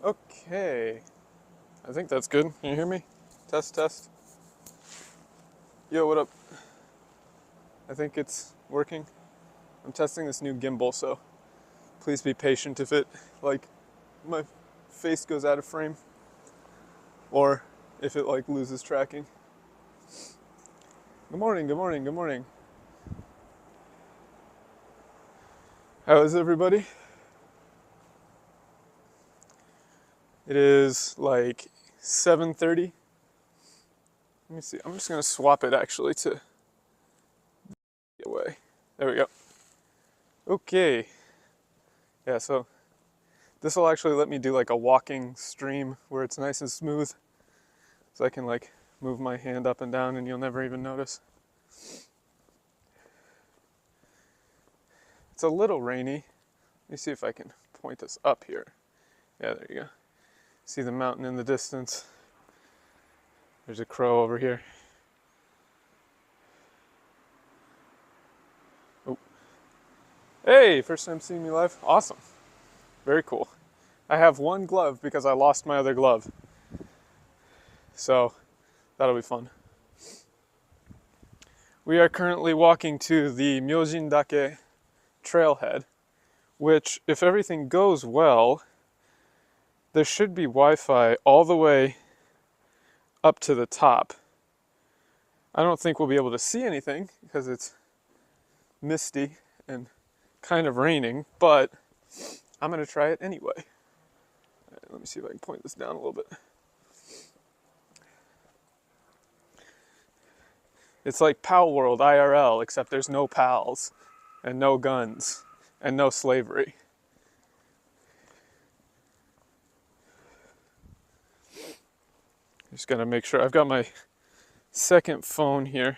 Okay, I think that's good. Can you hear me? Test, test. Yo, what up? I think it's working. I'm testing this new gimbal, so please be patient if it, like, my face goes out of frame or if it, like, loses tracking. Good morning, good morning, good morning. How is everybody? It is like 7:30. Let me see. I'm just gonna swap it actually to get away. There we go. Okay. Yeah, so this will actually let me do like a walking stream where it's nice and smooth. So I can like move my hand up and down and you'll never even notice. It's a little rainy. Let me see if I can point this up here. Yeah, there you go. See the mountain in the distance. There's a crow over here. Oh. Hey, first time seeing me live? Awesome. Very cool. I have one glove because I lost my other glove. So that'll be fun. We are currently walking to the Myojin-dake trailhead, which, if everything goes well, there should be Wi-Fi all the way up to the top. I don't think we'll be able to see anything because it's misty and kind of raining, but I'm gonna try it anyway. Right, let me see if I can point this down a little bit. It's like Pal World IRL, except there's no pals and no guns and no slavery. Just gotta make sure. I've got my second phone here.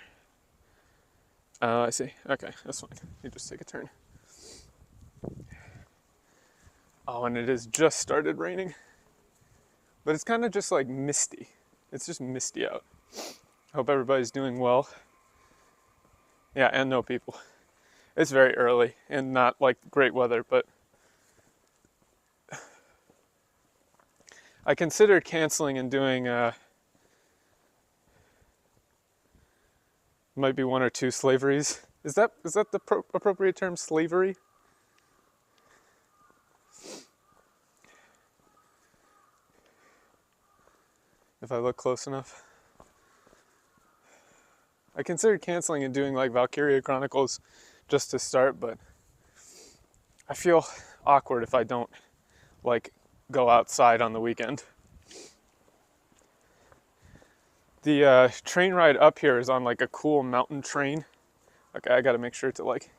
I see. Okay, that's fine. You just take a turn. Oh, and it has just started raining. But it's kind of just like misty. It's just misty out. I hope everybody's doing well. Yeah, and no people. It's very early and not like great weather, but I considered canceling and doing might be one or two slaveries. Is that the appropriate term, slavery? If I look close enough. I considered canceling and doing like Valkiria Chronicles just to start, but I feel awkward if I don't like go outside on the weekend. The train ride up here is on like a cool mountain train. Okay, I gotta make sure to like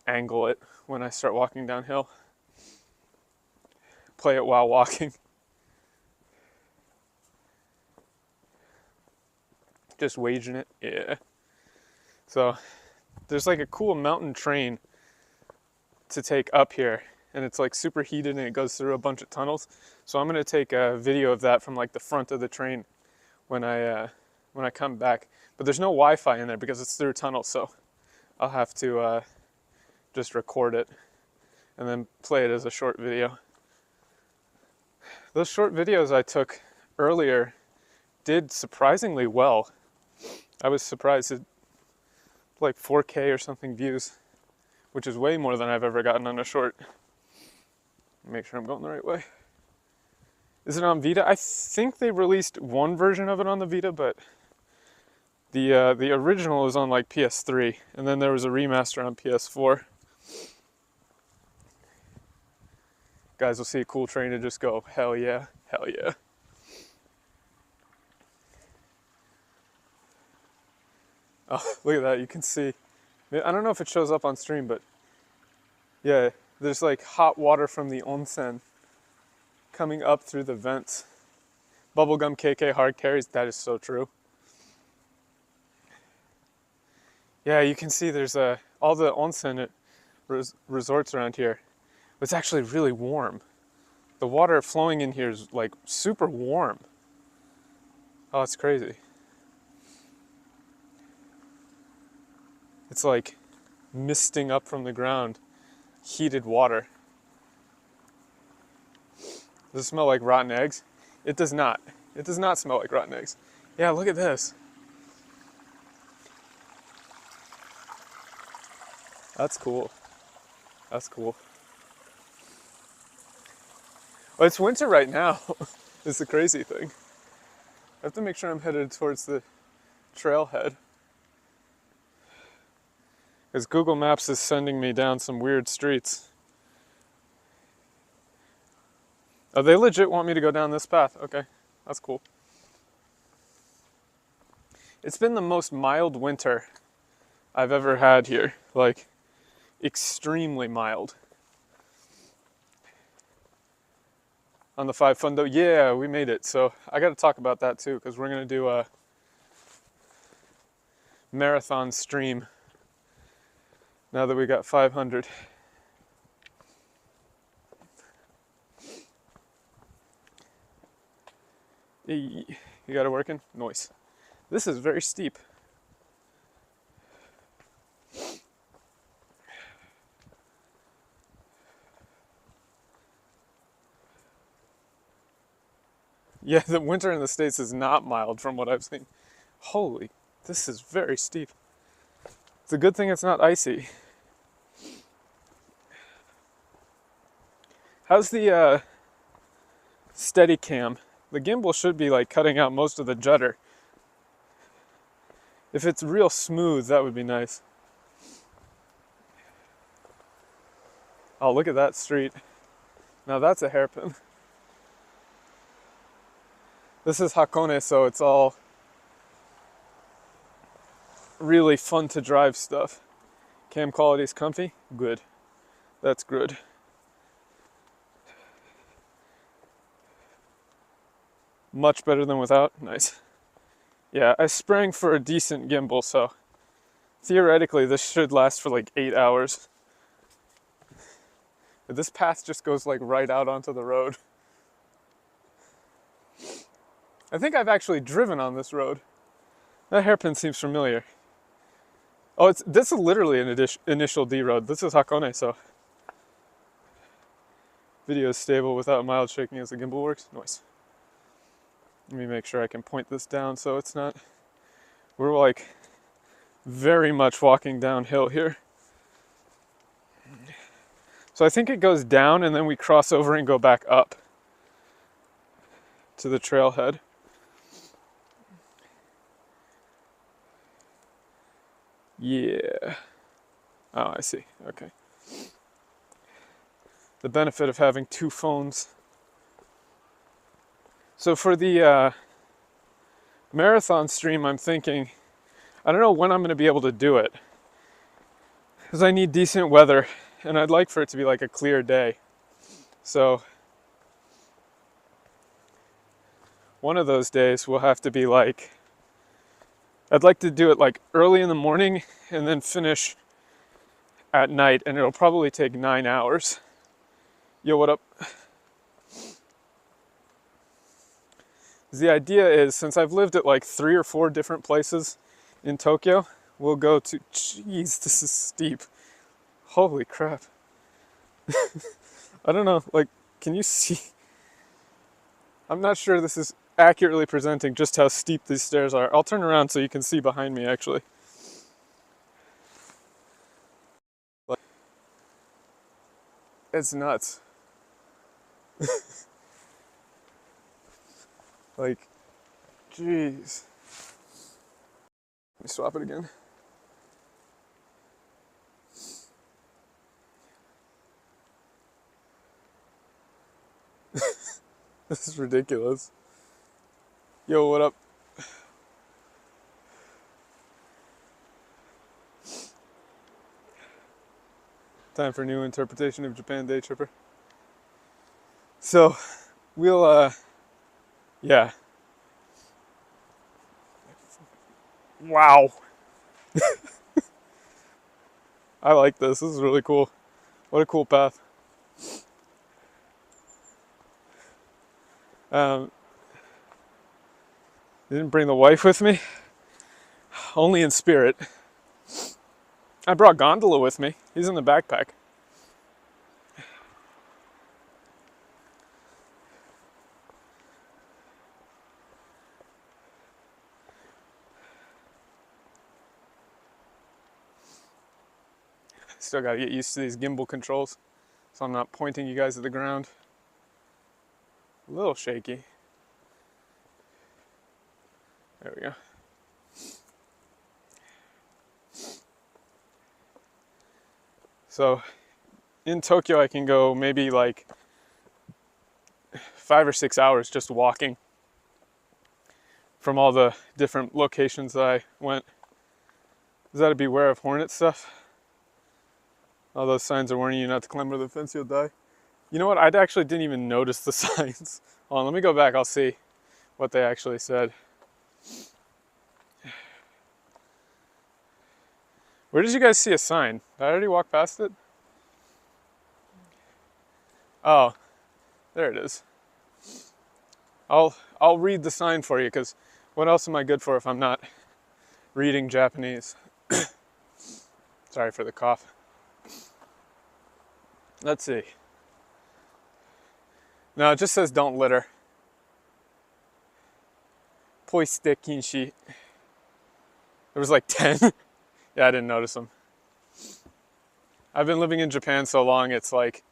angle it when I start walking downhill. Play it while walking. Just waging it, yeah. So there's like a cool mountain train to take up here, and it's like super heated and it goes through a bunch of tunnels. So I'm gonna take a video of that from like the front of the train when I come back. But there's no Wi-Fi in there because it's through a tunnel, so I'll have to just record it and then play it as a short video. Those short videos I took earlier did surprisingly well. I was surprised at like 4K or something views, which is way more than I've ever gotten on a short. Make sure I'm going the right way. Is it on Vita? I think they released one version of it on the Vita, but the original is on like PS3, and then there was a remaster on PS4. Guys will see a cool train and just go, hell yeah, hell yeah. Oh, look at that, you can see. I don't know if it shows up on stream, but yeah, there's like hot water from the onsen coming up through the vents. Bubblegum KK hard carries, that is so true. Yeah, you can see there's all the onsen resorts around here. It's actually really warm. The water flowing in here is like super warm. Oh, it's crazy. It's like misting up from the ground, heated water. Does it smell like rotten eggs? It does not. It does not smell like rotten eggs. Yeah, look at this. That's cool. That's cool. Well, it's winter right now. It's the crazy thing. I have to make sure I'm headed towards the trailhead. Because Google Maps is sending me down some weird streets. Oh, they legit want me to go down this path. Okay, that's cool. It's been the most mild winter I've ever had here. Like, extremely mild. On the 5 Fundo, yeah, we made it. So I got to talk about that too, because we're going to do a marathon stream now that we got 500. You got it working? Nice. This is very steep. Yeah, the winter in the States is not mild from what I've seen. Holy, this is very steep. It's a good thing it's not icy. How's the Steadicam? The gimbal should be like cutting out most of the judder. If it's real smooth, that would be nice. Oh, look at that street. Now that's a hairpin. This is Hakone, so it's all really fun to drive stuff. Cam quality is comfy? Good. That's good. Much better than without? Nice. Yeah, I sprang for a decent gimbal, so theoretically this should last for like 8 hours. But this path just goes like right out onto the road. I think I've actually driven on this road. That hairpin seems familiar. Oh, this is literally an initial D road. This is Hakone, so video is stable without mild shaking as the gimbal works. Nice. Let me make sure I can point this down so it's not... We're like very much walking downhill here. So I think it goes down and then we cross over and go back up to the trailhead. Yeah. Oh, I see. Okay. The benefit of having 2 phones. So for the marathon stream, I'm thinking, I don't know when I'm going to be able to do it. Because I need decent weather, and I'd like for it to be like a clear day. So one of those days will have to be like, I'd like to do it like early in the morning and then finish at night, and it'll probably take 9 hours. Yo, what up? The idea is, since I've lived at like 3 or 4 different places in Tokyo, we'll go to, jeez, this is steep. Holy crap. I don't know, like, can you see? I'm not sure this is accurately presenting just how steep these stairs are. I'll turn around so you can see behind me, actually. It's nuts. Like, jeez. Let me swap it again. This is ridiculous. Yo, what up? Time for a new interpretation of Japan Day Tripper. So, we'll, yeah. Wow. I like this. This is really cool. What a cool path. Didn't bring the wife with me. Only in spirit. I brought Gondola with me. He's in the backpack. Still gotta get used to these gimbal controls, so I'm not pointing you guys at the ground. A little shaky. There we go. So in Tokyo, I can go maybe like 5 or 6 hours just walking from all the different locations that I went. Is that to beware of hornet stuff? All those signs are warning you not to climb over the fence, you'll die. You know what? I actually didn't even notice the signs. Hold on, let me go back. I'll see what they actually said. Where did you guys see a sign? Did I already walk past it? Oh, there it is. I'll read the sign for you, because what else am I good for if I'm not reading Japanese? Sorry for the cough. Let's see. No, it just says don't litter. Poiste kinshi. There was like 10. Yeah, I didn't notice them. I've been living in Japan so long, it's like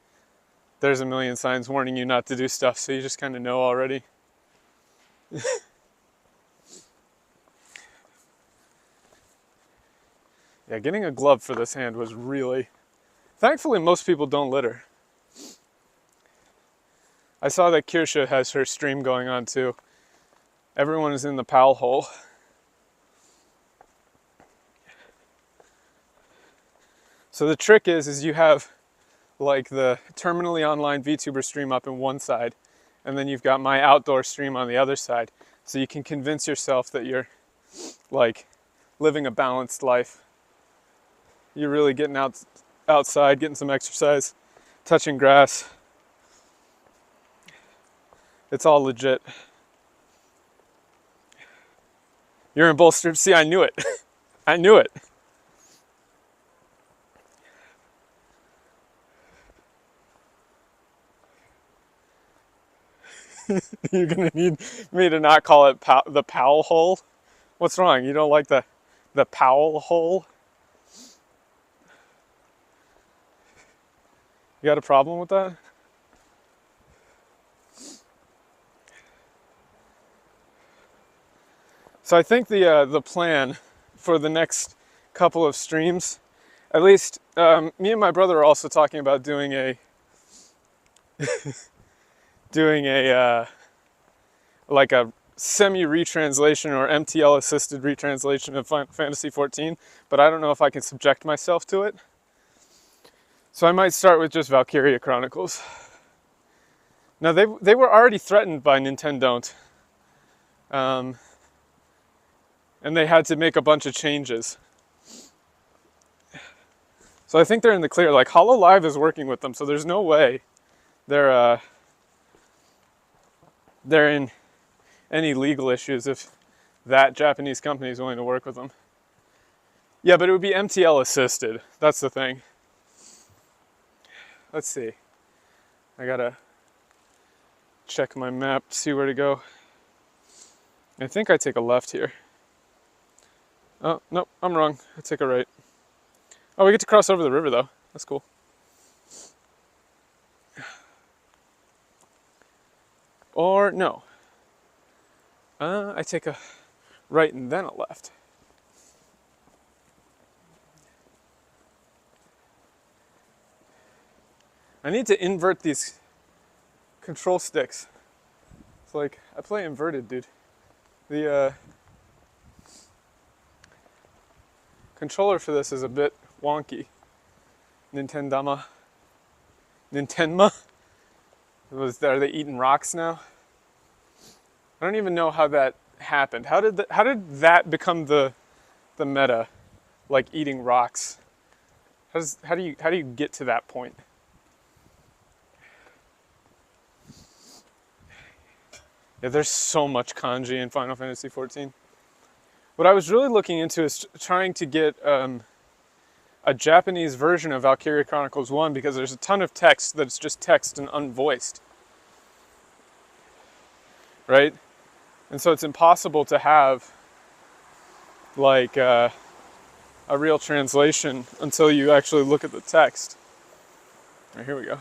there's a million signs warning you not to do stuff, so you just kind of know already. Yeah, getting a glove for this hand was really... Thankfully, most people don't litter. I saw that Kirsha has her stream going on too. Everyone is in the pal hole. So the trick is you have like the terminally online VTuber stream up in one side, and then you've got my outdoor stream on the other side. So you can convince yourself that you're like living a balanced life. You're really getting outside, getting some exercise, touching grass. It's all legit. You're in both streams. See, I knew it. I knew it. You're gonna need me to not call it the Powell hole? What's wrong? You don't like the Powell hole? You got a problem with that? So I think the plan for the next couple of streams, at least me and my brother are also talking about doing a like a semi-retranslation or MTL assisted retranslation of Final Fantasy XIV, but I don't know if I can subject myself to it. So I might start with just Valkiria Chronicles. Now they were already threatened by Nintendo, and they had to make a bunch of changes. So I think they're in the clear. Like HoloLive is working with them, so there's no way they're in any legal issues if that Japanese company is willing to work with them. Yeah, but it would be MTL assisted. That's the thing. Let's see. I gotta check my map to see where to go. I think I take a left here. Oh, nope, I'm wrong. I take a right. Oh, we get to cross over the river though. That's cool. Or no. I take a right and then a left. I need to invert these control sticks. It's like, I play inverted, dude. The controller for this is a bit wonky. Nintendama. Are they eating rocks now? I don't even know how that happened. How did that become the meta, like eating rocks? How do you get to that point? Yeah, there's so much kanji in Final Fantasy XIV. What I was really looking into is trying to get a Japanese version of Valkiria Chronicles 1, because there's a ton of text that's just text and unvoiced. Right? And so it's impossible to have like a a real translation until you actually look at the text. All right, here we go.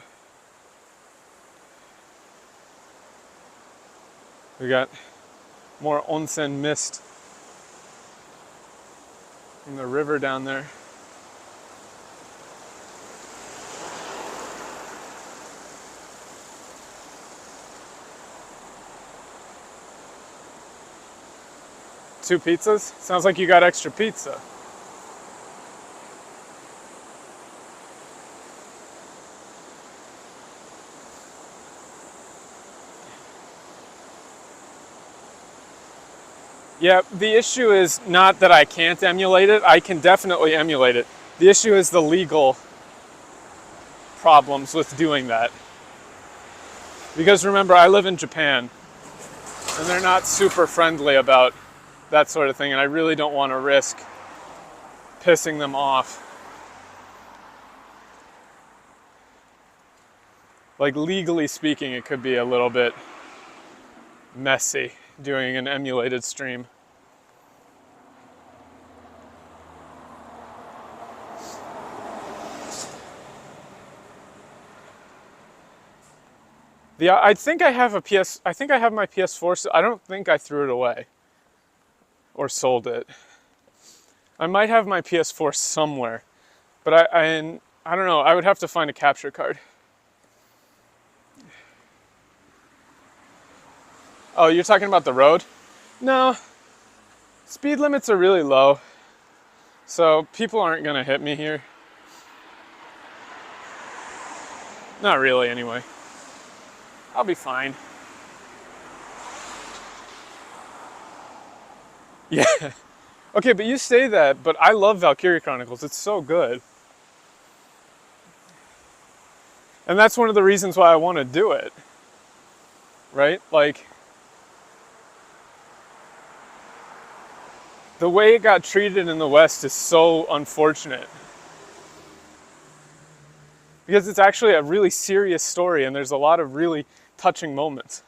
We got more onsen mist in the river down there. Two pizzas? Sounds like you got extra pizza. Yeah, the issue is not that I can't emulate it. I can definitely emulate it. The issue is the legal problems with doing that. Because remember, I live in Japan, and they're not super friendly about that sort of thing, and I really don't want to risk pissing them off. Like, legally speaking, it could be a little bit messy doing an emulated stream. I think I have my PS4, so I don't think I threw it away or sold it. I might have my PS4 somewhere, but I don't know, I would have to find a capture card. Oh, you're talking about the road? No, speed limits are really low, so people aren't gonna hit me here. Not really, anyway. I'll be fine. Yeah. Okay, but you say that, but I love Valkiria Chronicles. It's so good. And that's one of the reasons why I want to do it. Right? Like, the way it got treated in the West is so unfortunate. Because it's actually a really serious story and there's a lot of really touching moments.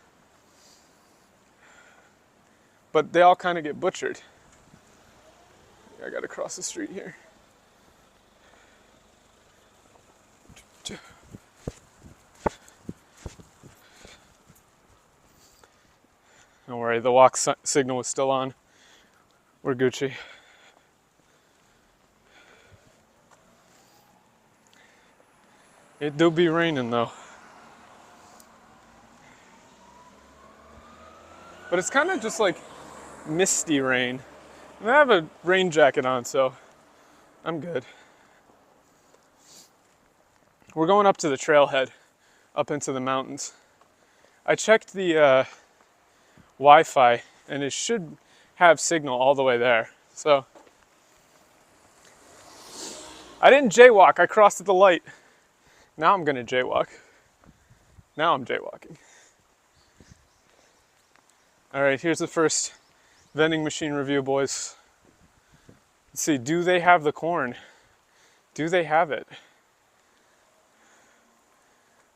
But they all kind of get butchered. I gotta cross the street here. Don't worry, the walk signal is still on. We're Gucci. It do be raining though. But it's kind of just like misty rain. And I have a rain jacket on, so I'm good. We're going up to the trailhead, up into the mountains. I checked the Wi-Fi, and it should have signal all the way there. So I didn't jaywalk, I crossed at the light. Now I'm gonna jaywalk. Now I'm jaywalking. All right, here's the first vending machine review, boys. Let's see, do they have the corn? Do they have it?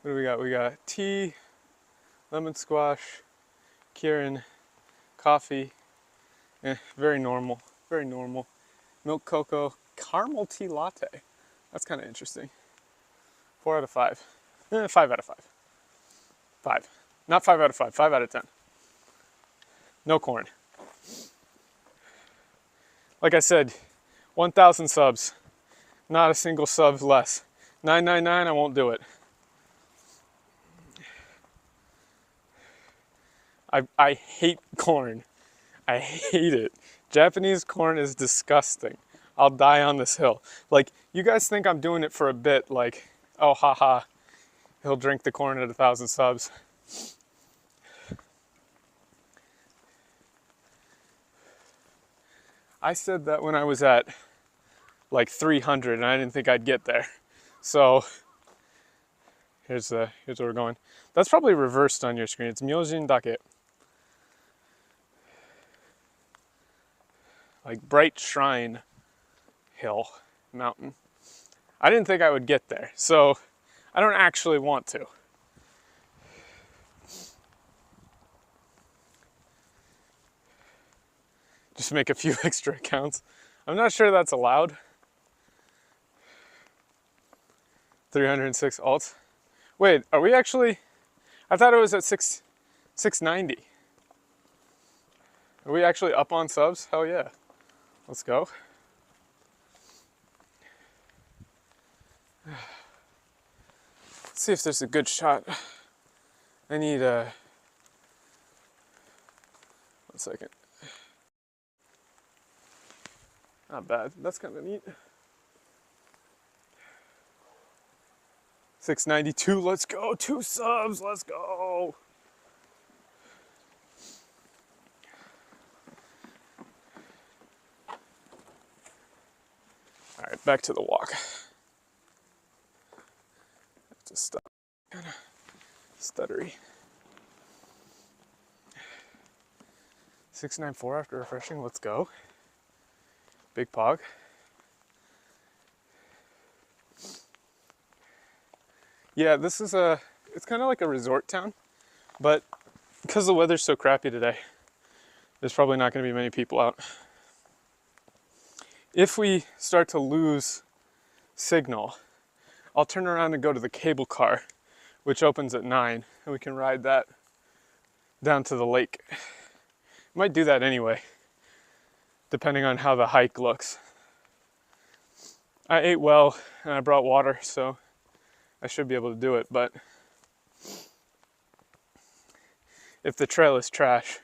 What do we got? We got tea, lemon squash, Kirin, coffee, very normal, very normal. Milk cocoa, caramel tea latte. That's kind of interesting. 4 out of 5. 5 out of 5. 5. Not 5 out of 5, 5 out of 10. No corn. Like I said, 1,000 subs. Not a single sub less. 999, I won't do it. I hate corn. I hate it. Japanese corn is disgusting. I'll die on this hill. Like, you guys think I'm doing it for a bit, like, oh, haha, he'll drink the corn at 1,000 subs. I said that when I was at like 300 and I didn't think I'd get there. So here's where we're going. That's probably reversed on your screen. It's Myojin Dake. Like Bright Shrine Hill Mountain. I didn't think I would get there, so I don't actually want to. Just make a few extra accounts. I'm not sure that's allowed. 306 alts. Wait, are we actually? I thought it was at 690. Are we actually up on subs? Hell yeah. Let's go. Let's see if there's a good shot. I need a... 1 second. Not bad. That's kind of neat. 692. Let's go. 2 subs. Let's go. All right, back to the walk. Have to stop. Kind of stuttery. 694 after refreshing. Let's go. Big pog. Yeah, this is it's kind of like a resort town, but because the weather's so crappy today, there's probably not going to be many people out. If we start to lose signal, I'll turn around and go to the cable car, which opens at 9, and we can ride that down to the lake. Might do that anyway, depending on how the hike looks. I ate well, and I brought water, so I should be able to do it, but if the trail is trash,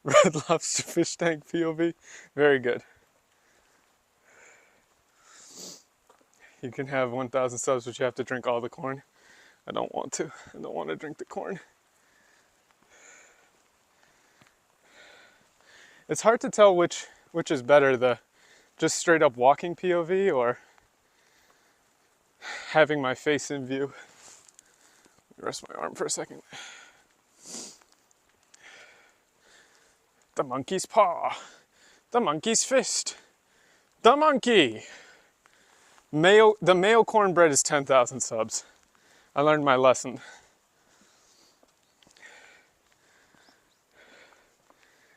Red Lobster fish tank POV, very good. You can have 1,000 subs, but you have to drink all the corn. I don't want to. I don't want to drink the corn. It's hard to tell which is better, the just straight up walking POV or having my face in view. Let me rest my arm for a second. The monkey's paw, the monkey's fist, the monkey. The mayo cornbread is 10,000 subs. I learned my lesson.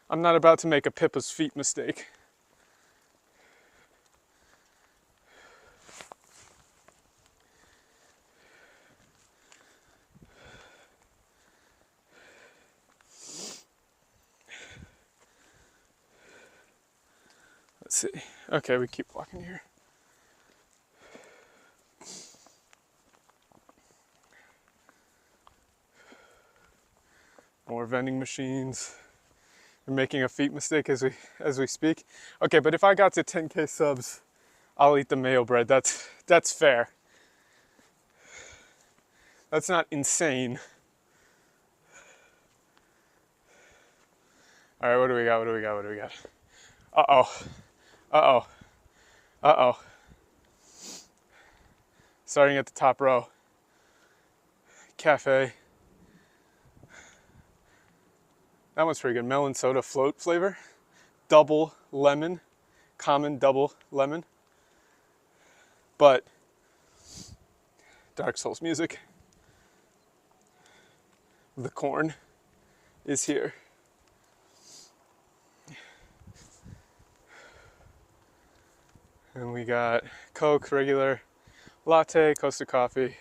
I'm not about to make a Pippa's feet mistake. Let's see. Okay, we keep walking here. More vending machines. We're making a feet mistake as we speak. Okay, but if I got to 10K subs, I'll eat the mayo bread. That's fair. That's not insane. All right, what do we got? Uh-oh. Uh-oh. Uh-oh. Starting at the top row. Cafe. That one's pretty good. Melon soda float flavor. Double lemon. Common double lemon. But Dark Souls music. The corn is here. And we got Coke, regular, latte, Costa coffee,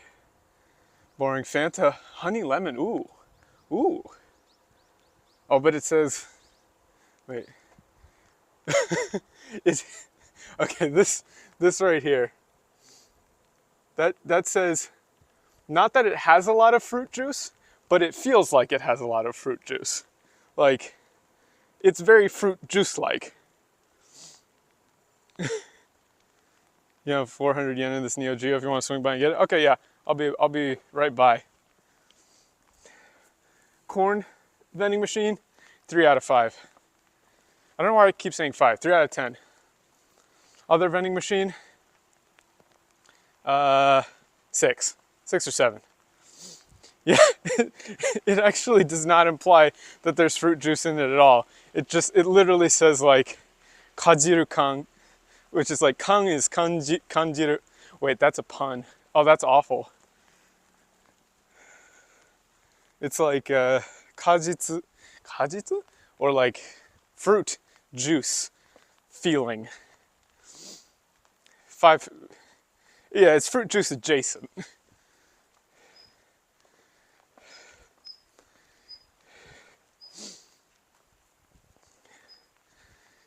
boring Fanta, honey lemon, ooh. Oh, but it says, wait. Okay, this right here, that says, not that it has a lot of fruit juice, but it feels like it has a lot of fruit juice. Like, it's very fruit juice-like. You have 400 yen in this Neo Geo if you want to swing by and get it. Okay, yeah, I'll be right by. Corn vending machine, 3 out of 5. I don't know why I keep saying 5. 3 out of 10. Other vending machine, 6 or 7. Yeah, it actually does not imply that there's fruit juice in it at all. It literally says like kajiru kan, which is like kan is kanjiru. Wait, that's a pun. Oh, that's awful. It's like kajitsu, or like fruit juice feeling. Yeah, it's fruit juice adjacent.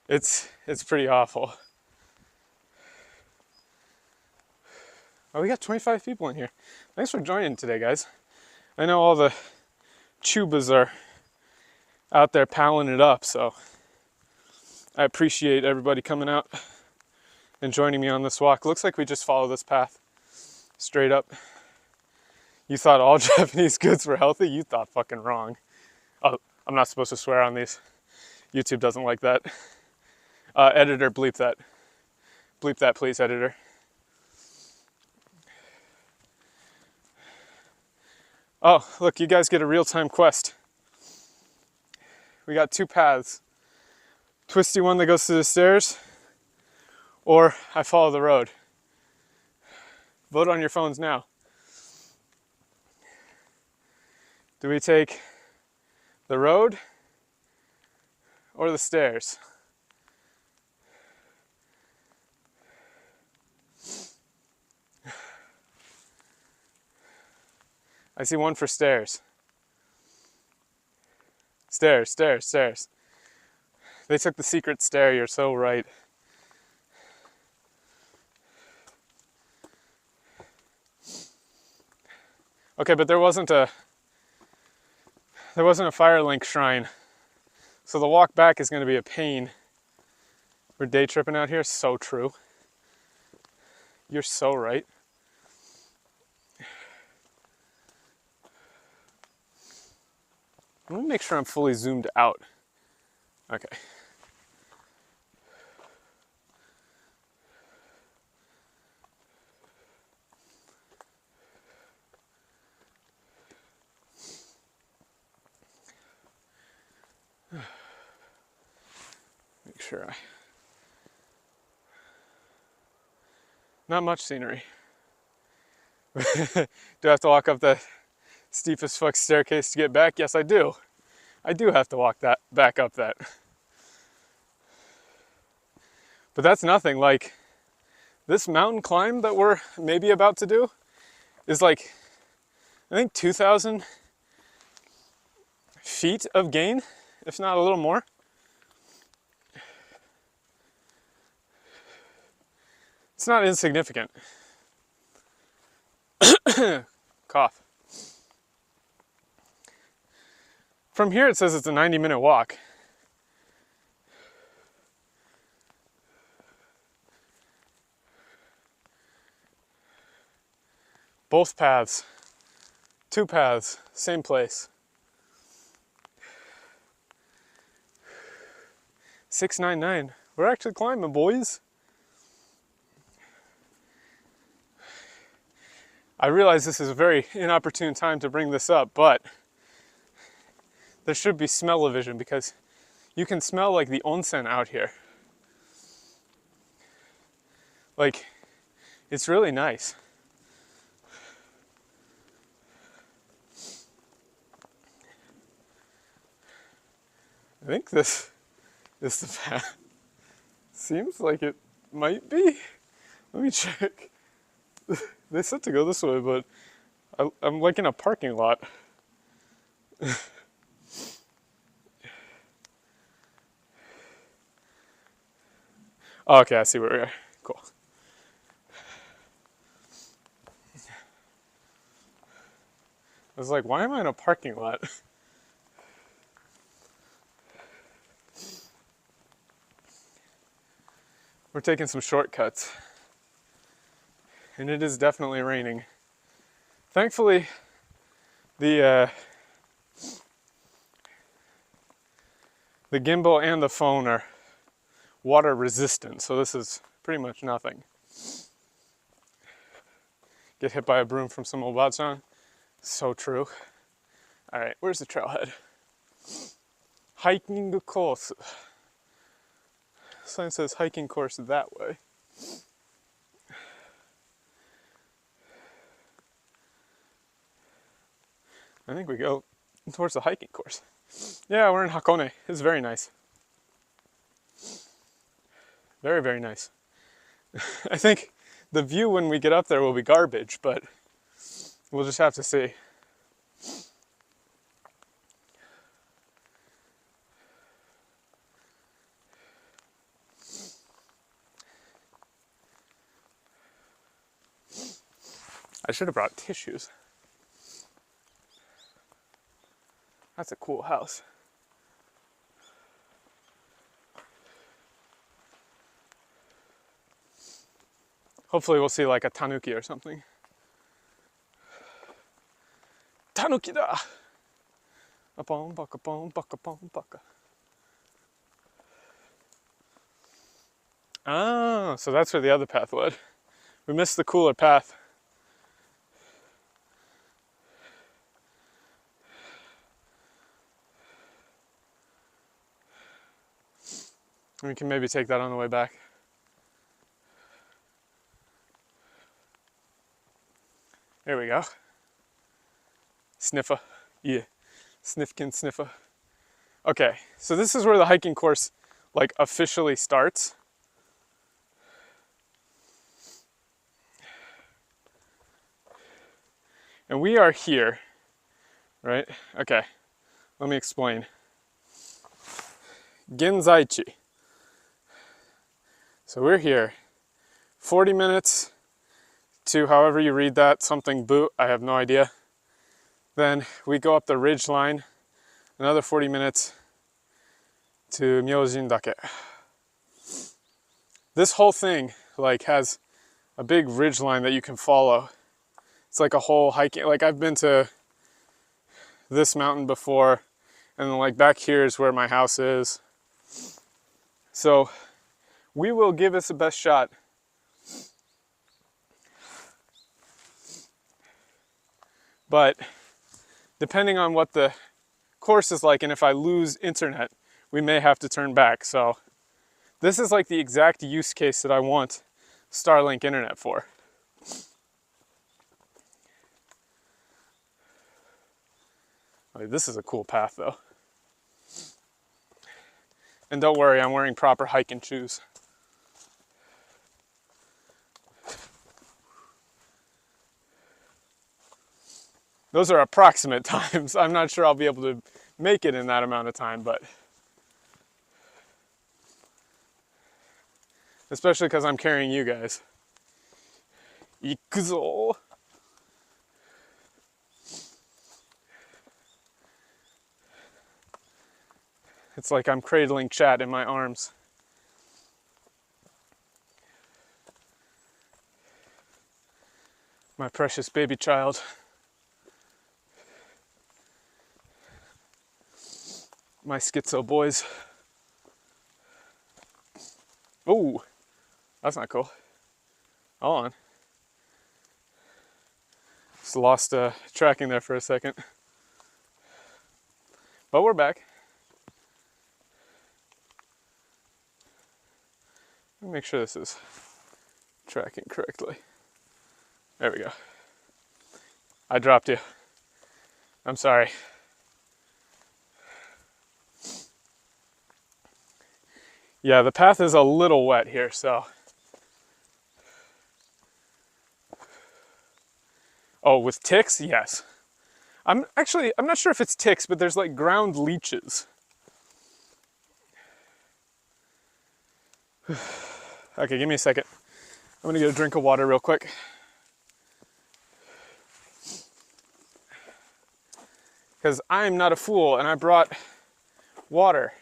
It's pretty awful. Oh, we got 25 people in here. Thanks for joining today, guys. I know all the chubas are out there palling it up, so I appreciate everybody coming out and joining me on this walk. Looks like we just follow this path straight up. You thought all Japanese goods were healthy? You thought fucking wrong. Oh, I'm not supposed to swear on these. YouTube doesn't like that. Editor, bleep that. Bleep that, please, editor. Oh, look, you guys get a real-time quest. We got 2 paths. Twisty one that goes to the stairs, or I follow the road. Vote on your phones now. Do we take the road or the stairs? I see one for stairs. Stairs, stairs, stairs. They took the secret stair, you're so right. Okay, but there wasn't a Firelink shrine. So the walk back is gonna be a pain. We're day tripping out here, so true. You're so right. Let me make sure I'm fully zoomed out. Okay. Make sure Not much scenery. Do I have to walk up the steep as fuck staircase to get back? Yes, I do. I do have to walk that back up that. But that's nothing. Like, this mountain climb that we're maybe about to do is like, I think 2,000 feet of gain, if not a little more. It's not insignificant. Cough. From here it says it's a 90-minute walk. Both paths. 2 paths, same place. 699. We're actually climbing, boys. I realize this is a very inopportune time to bring this up, but there should be smell-o-vision because you can smell like the onsen out here. Like, it's really nice. I think this is the path. Seems like it might be. Let me check. They said to go this way, but I'm like in a parking lot. Oh, okay, I see where we are. Cool. I was like, why am I in a parking lot? We're taking some shortcuts. And it is definitely raining. Thankfully, the gimbal and the phone are water resistant, so this is pretty much nothing. Get hit by a broom from some Obachan. So true. All right, where's the trailhead? Hiking course. Sign says hiking course that way. I think we go towards the hiking course. Yeah, we're in Hakone. It's very nice. Very, very nice. I think the view when we get up there will be garbage, but we'll just have to see. I should have brought tissues. That's a cool house. Hopefully we'll see like a tanuki or something. Tanuki da! Apom baka pom baka pom baka. Ah, so that's where the other path led. We missed the cooler path. We can maybe take that on the way back. There we go. Sniffer. Yeah. Snifkin sniffer. Okay, so this is where the hiking course like officially starts. And we are here, right? Okay, let me explain. Genzaichi. So we're here. 40 minutes to however you read that, something boot, I have no idea. Then we go up the ridge line, another 40 minutes to Myojin-dake. This whole thing like has a big ridge line that you can follow. It's like a whole hiking, like I've been to this mountain before, and then like back here is where my house is. So we will give this the best shot. But depending on what the course is like and if I lose internet, we may have to turn back. So this is like the exact use case that I want Starlink internet for. Okay, this is a cool path though. And don't worry, I'm wearing proper hiking shoes. Those are approximate times. I'm not sure I'll be able to make it in that amount of time, but especially because I'm carrying you guys. Ikuzo. It's like I'm cradling chat in my arms. My precious baby child. My schizo boys. Ooh, that's not cool. Hold on. Just lost tracking there for a second. But we're back. Let me make sure this is tracking correctly. There we go. I dropped you. I'm sorry. Yeah, the path is a little wet here, so. Oh, with ticks? Yes. I'm not sure if it's ticks, but there's like ground leeches. Okay, give me a second. I'm gonna get a drink of water real quick. Because I'm not a fool and I brought water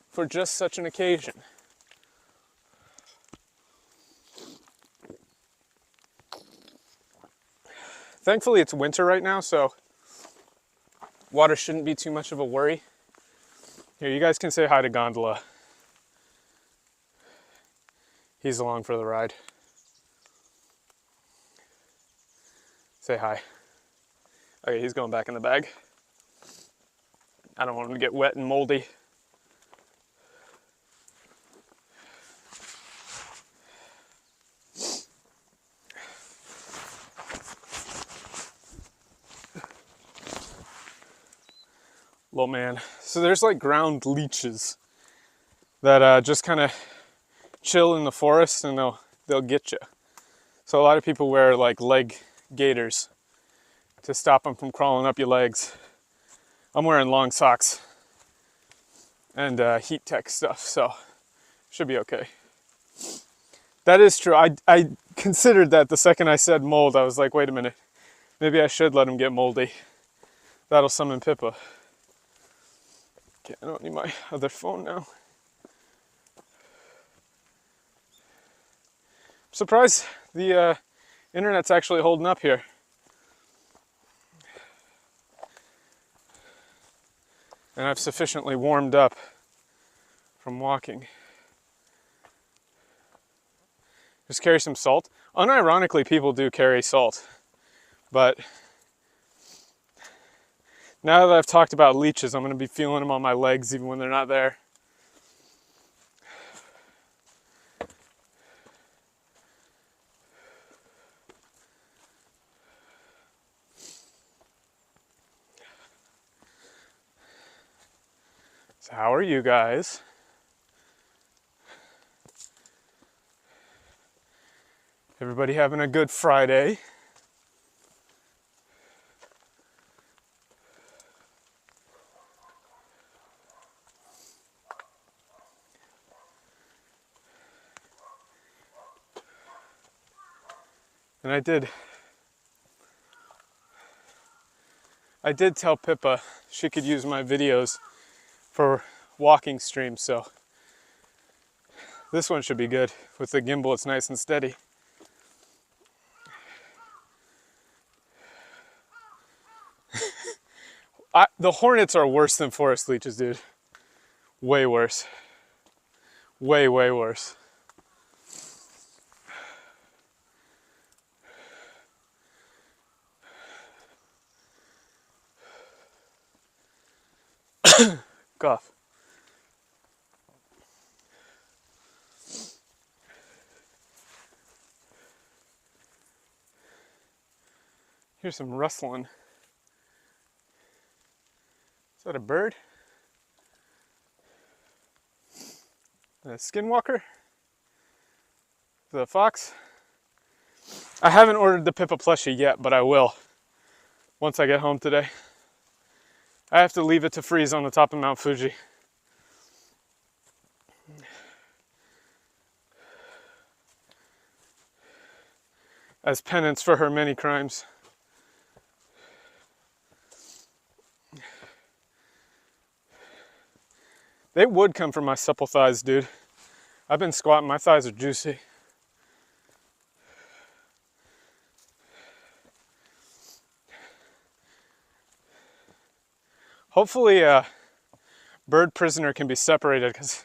for just such an occasion. Thankfully it's winter right now, so water shouldn't be too much of a worry. Here, you guys can say hi to Gondola. He's along for the ride. Say hi. Okay, he's going back in the bag. I don't want him to get wet and moldy. Little man. So there's like ground leeches that just kind of chill in the forest and they'll get you. So a lot of people wear like leg gaiters to stop them from crawling up your legs. I'm wearing long socks and heat tech stuff, so should be okay. That is true. I considered that the second I said mold. I was like, wait a minute, maybe I should let him get moldy. That'll summon Pippa. Okay, I don't need my other phone now. I'm surprised the internet's actually holding up here. And I've sufficiently warmed up from walking. Just carry some salt. Unironically, people do carry salt. But now that I've talked about leeches, I'm going to be feeling them on my legs even when they're not there. So how are you guys? Everybody having a good Friday? And I did tell Pippa she could use my videos for walking streams, so this one should be good. With the gimbal, it's nice and steady. The hornets are worse than forest leeches, dude. Way worse. Way, way worse. Cough. Here's some rustling. Is that a bird? A skinwalker? Is that a fox? I haven't ordered the Pippa plushie yet, but I will once I get home today. I have to leave it to freeze on the top of Mount Fuji. As penance for her many crimes. They would come from my supple thighs, dude. I've been squatting, my thighs are juicy. Hopefully bird prisoner can be separated because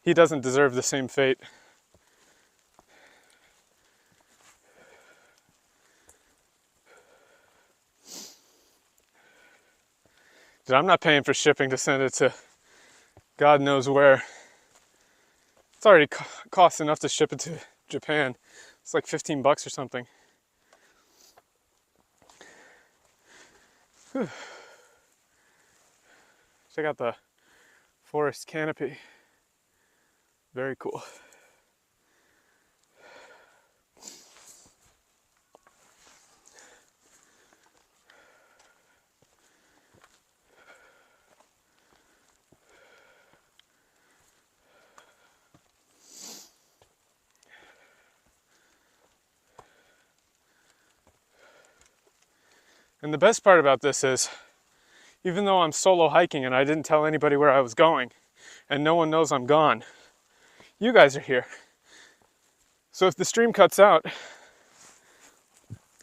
he doesn't deserve the same fate. Dude, I'm not paying for shipping to send it to God knows where. It's already cost enough to ship it to Japan. It's like 15 bucks or something. Whew. Check out the forest canopy. Very cool. And the best part about this is, even though I'm solo hiking and I didn't tell anybody where I was going, and no one knows I'm gone, you guys are here. So if the stream cuts out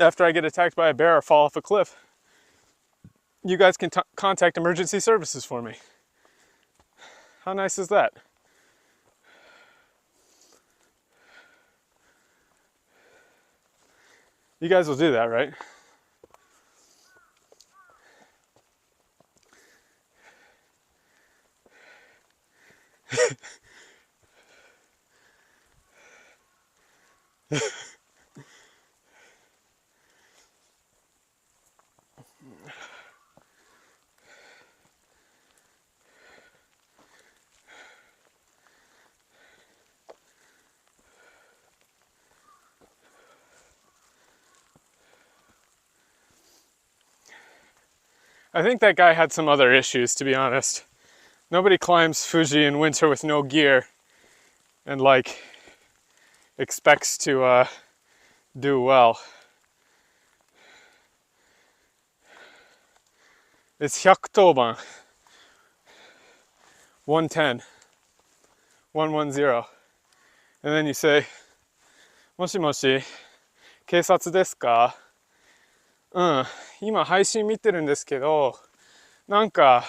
after I get attacked by a bear or fall off a cliff, you guys can contact emergency services for me. How nice is that? You guys will do that, right? I think that guy had some other issues, to be honest. Nobody climbs Fuji in winter with no gear and like expects to do well. It's 110番 110 110, and then you say もしもし警察ですか？うん、今配信見てるんですけど、なんか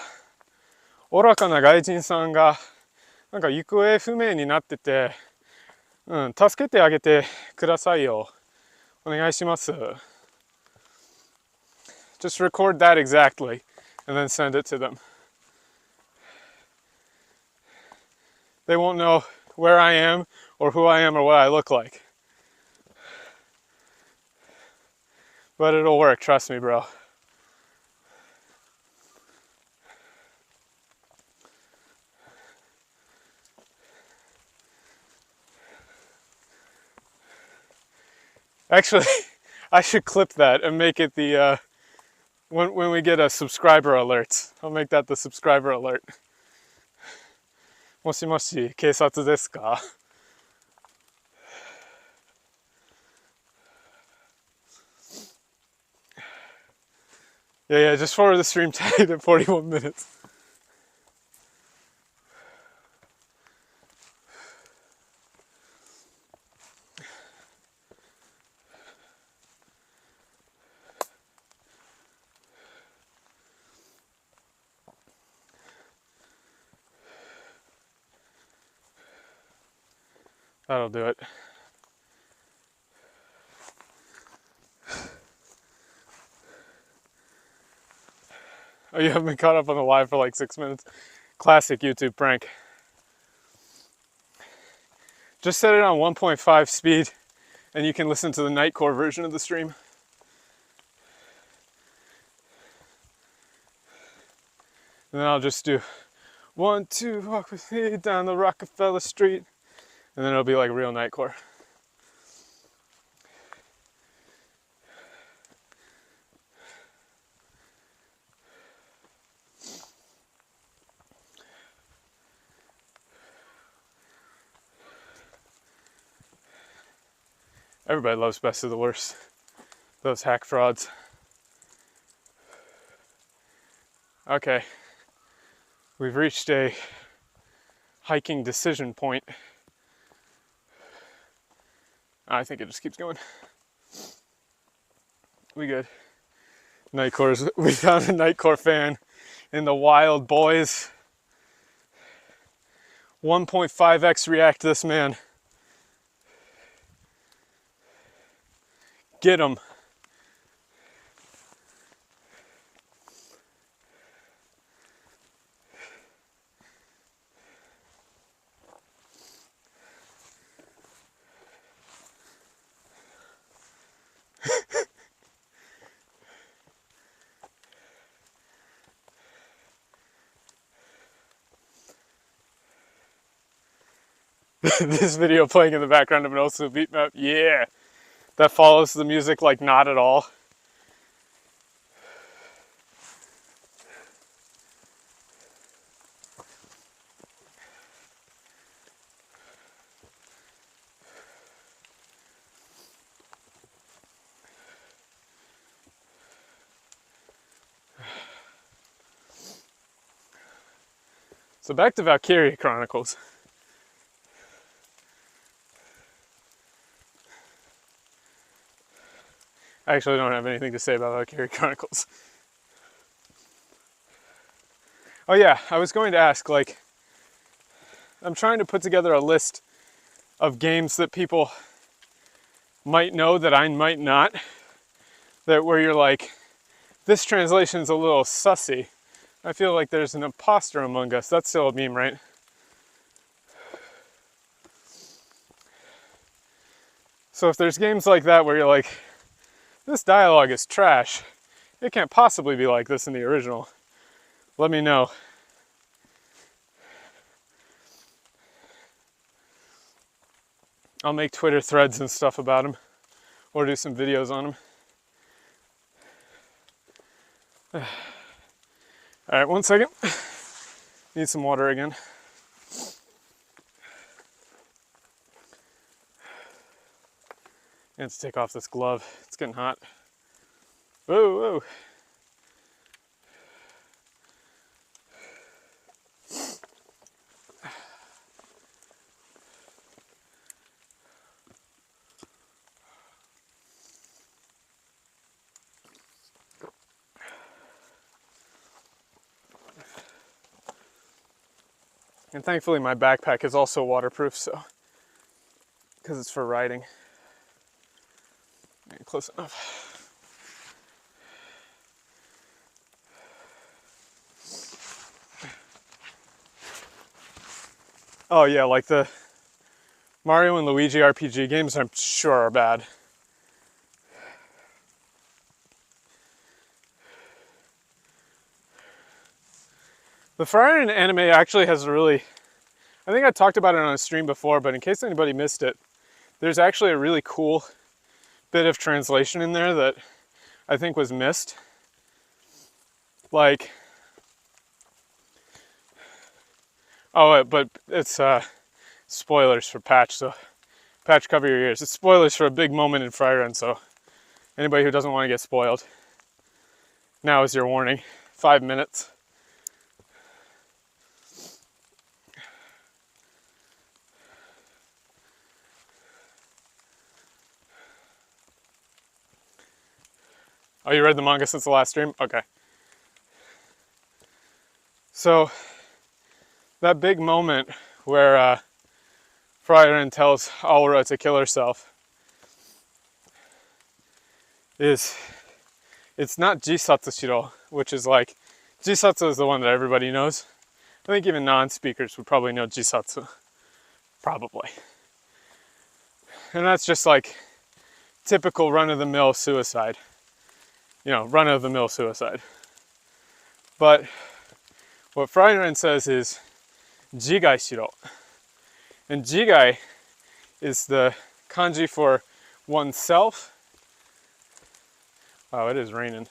愚かな外人さんがなんか行方不明になってて、うん、助けてあげてくださいよ。お願いします。Just record that exactly and then send it to them. They won't know where I am or who I am or what I look like. But it'll work, trust me, bro. Actually, I should clip that and make it the when we get a subscriber alert. I'll make that the subscriber alert. もしもし、警察ですか? Yeah, just forward the stream tag at 41 minutes. That'll do it. Oh, you haven't been caught up on the live for like 6 minutes? Classic YouTube prank. Just set it on 1.5 speed and you can listen to the Nightcore version of the stream. And then I'll just do 1, 2, walk with me down the Rockefeller Street. And then it'll be like real Nightcore. Everybody loves Best of the Worst. Those hack frauds. Okay. We've reached a hiking decision point. I think it just keeps going. We good. Nightcore's, we found a Nightcore fan in the wild, boys. 1.5x react this man. Get him. This video playing in the background of an Osu beat map. Yeah. That follows the music like not at all. So back to Valkiria Chronicles. I actually don't have anything to say about Valkiria Chronicles. Oh yeah, I was going to ask, like, I'm trying to put together a list of games that people might know that I might not. That where you're like, this translation's a little sussy. I feel like there's an imposter among us. That's still a meme, right? So if there's games like that where you're like, this dialogue is trash, it can't possibly be like this in the original, let me know. I'll make Twitter threads and stuff about them, or do some videos on them. All right, 1 second. Need some water again. I have to take off this glove. It's getting hot. Whoa, whoa. And thankfully my backpack is also waterproof, so, because it's for riding. Right, close enough. Oh yeah, like the Mario and Luigi RPG games, I'm sure are bad. The Fire Island anime actually has a really, I think I talked about it on a stream before, but in case anybody missed it, there's actually a really cool bit of translation in there that I think was missed. Like, oh, but it's spoilers for Patch, so Patch, cover your ears. It's spoilers for a big moment in Fire Island, so anybody who doesn't want to get spoiled, now is your warning. 5 minutes. Oh, you read the manga since the last stream? Okay. So, that big moment where Frieren tells Aura to kill herself it's not Jisatsu Shiro, which is like, Jisatsu is the one that everybody knows. I think even non-speakers would probably know Jisatsu. Probably. And that's just like typical run-of-the-mill suicide. You know, run-of-the-mill suicide. But what Frieren says is Jigai Shiro. And Jigai is the kanji for oneself. Wow, it is raining.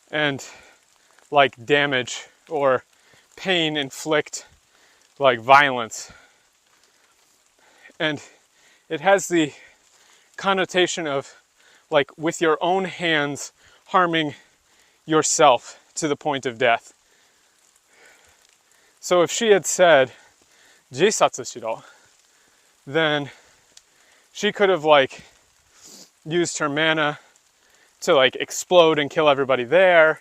And like damage or pain inflict, like violence. And it has the connotation of like with your own hands harming yourself to the point of death. So if she had said Jisatsu Shiro, then she could have like used her mana to like explode and kill everybody there,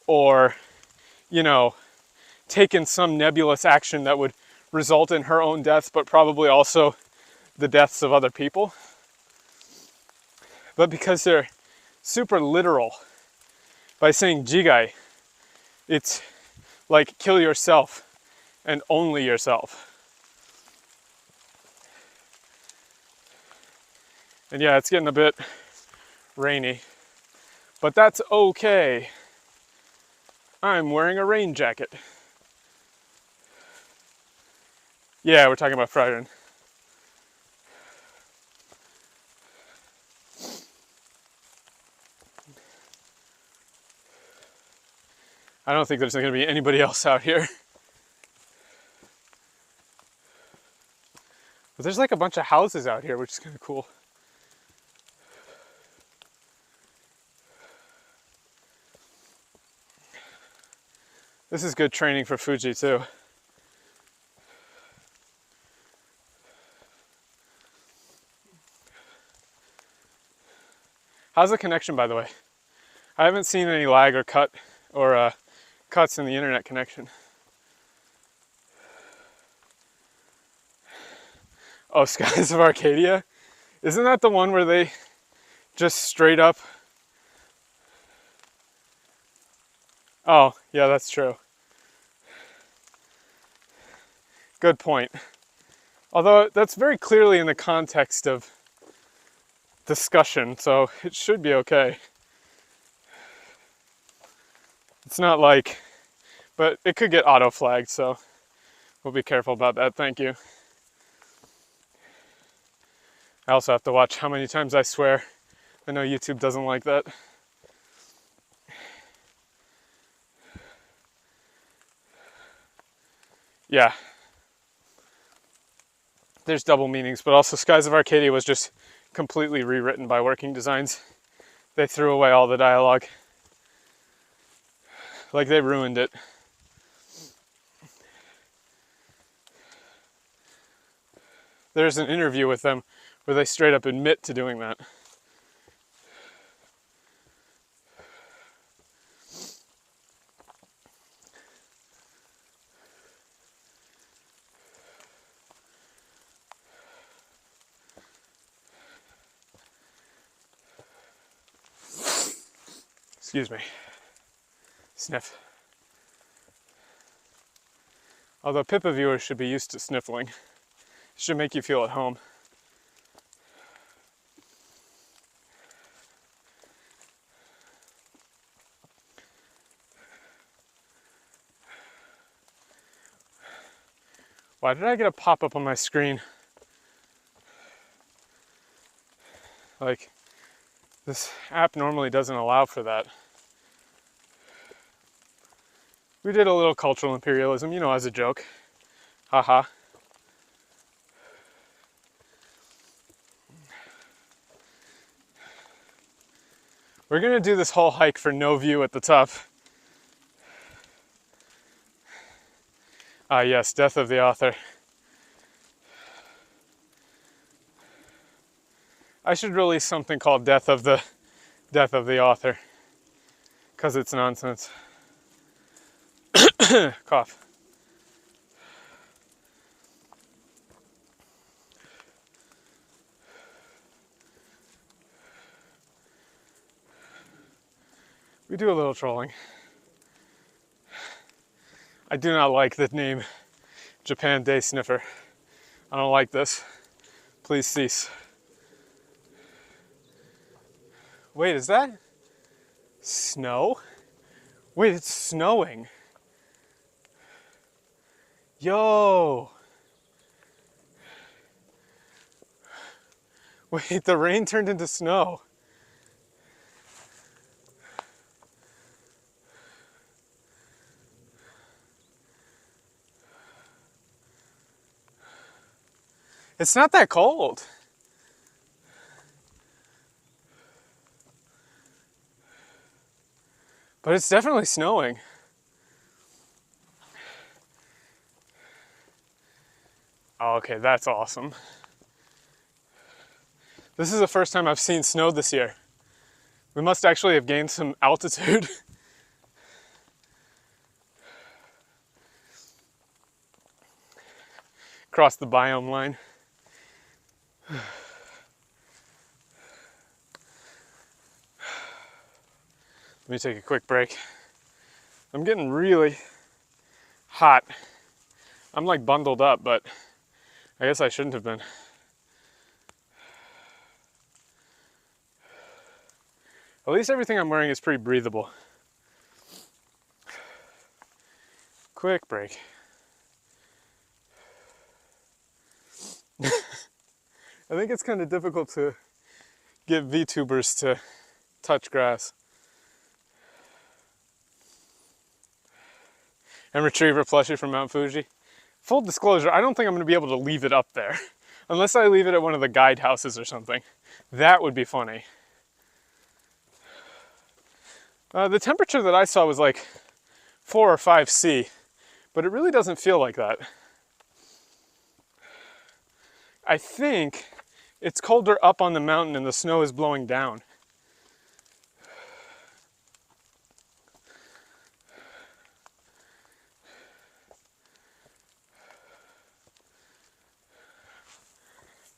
or, you know, taken some nebulous action that would result in her own death, but probably also the deaths of other people. But because they're super literal, by saying Jigai, it's like kill yourself and only yourself. And yeah, it's getting a bit rainy, but that's okay. I'm wearing a rain jacket. Yeah, we're talking about Frieren. I don't think there's going to be anybody else out here. But there's like a bunch of houses out here, which is kind of cool. This is good training for Fuji too. How's the connection, by the way? I haven't seen any lag or cut or cuts in the internet connection. Oh, Skies of Arcadia? Isn't that the one where they just straight up... Oh, yeah, that's true. Good point. Although that's very clearly in the context of discussion, so it should be okay. It's not like... But it could get auto-flagged, so we'll be careful about that. Thank you. I also have to watch how many times I swear I know YouTube doesn't like that. Yeah. There's double meanings, but also Skies of Arcadia was just completely rewritten by Working Designs. They threw away all the dialogue. Like, they ruined it. There's an interview with them where they straight up admit to doing that. Excuse me. Sniff. Although Pippa viewers should be used to sniffling. It should make you feel at home. Why did I get a pop-up on my screen? Like, this app normally doesn't allow for that. We did a little cultural imperialism, you know, as a joke. Haha. We're gonna do this whole hike for no view at the top. Ah yes, death of the author. I should release something called Death of the Author, because it's nonsense. Cough. We do a little trolling. I do not like the name Japan Day Sniffer. I don't like this. Please cease. Wait, is that snow? Wait, it's snowing. Yo. Wait, the rain turned into snow. It's not that cold. But it's definitely snowing. Oh, okay, that's awesome. This is the first time I've seen snow this year. We must actually have gained some altitude. Across the biome line. Let me take a quick break. I'm getting really hot. I'm like bundled up, but I guess I shouldn't have been. At least everything I'm wearing is pretty breathable. Quick break. I think it's kind of difficult to get VTubers to touch grass. And retrieve a plushie from Mount Fuji. Full disclosure, I don't think I'm going to be able to leave it up there. Unless I leave it at one of the guide houses or something. That would be funny. The temperature that I saw was like 4 or 5 C, but it really doesn't feel like that. I think it's colder up on the mountain and the snow is blowing down.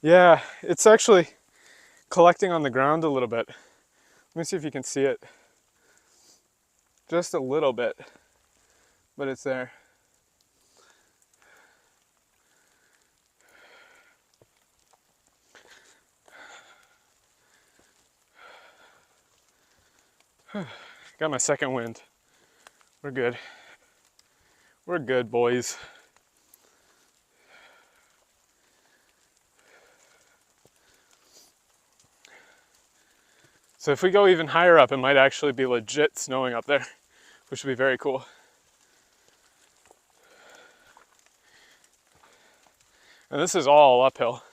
Yeah, it's actually collecting on the ground a little bit. Let me see if you can see it. Just a little bit, but it's there. Got my second wind. We're good. We're good, boys. So if we go even higher up, it might actually be legit snowing up there, which would be very cool. And this is all uphill.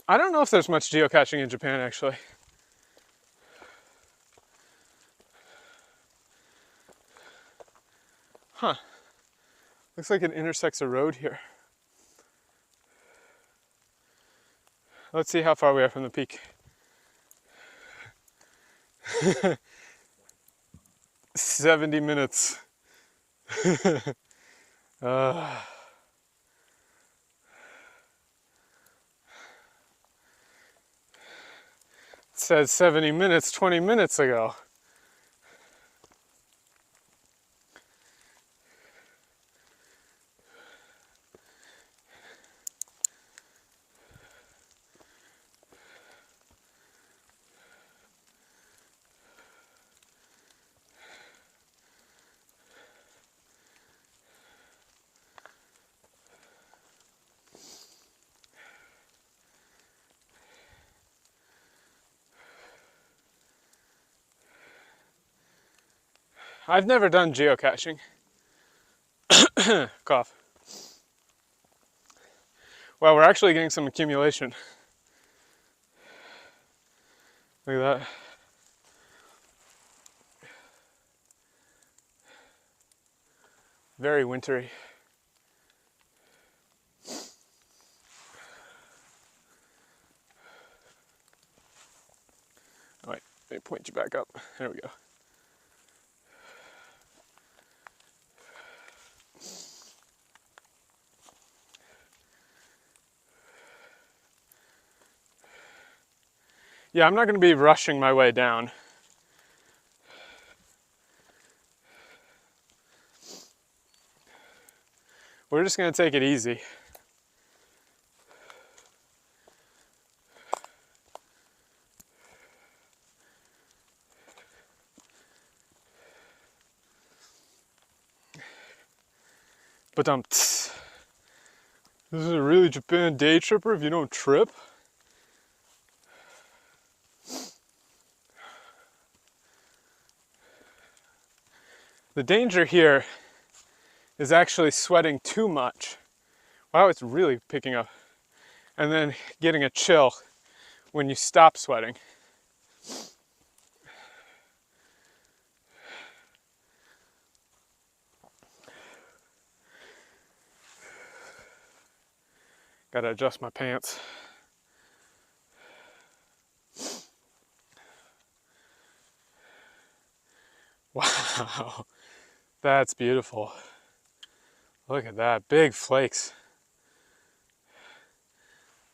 I don't know if there's much geocaching in Japan, actually. Huh. Looks like it intersects a road here. Let's see how far we are from the peak. 70 minutes. It says 70 minutes 20 minutes ago. I've never done geocaching. Cough. Well, we're actually getting some accumulation. Look at that. Very wintry. Oh, wait, let me point you back up. There we go. Yeah, I'm not going to be rushing my way down. We're just going to take it easy. But this is a really Japan day tripper if you don't trip. The danger here is actually sweating too much. Wow, it's really picking up. And then getting a chill when you stop sweating. Gotta adjust my pants. Wow, that's beautiful. Look at that, big flakes.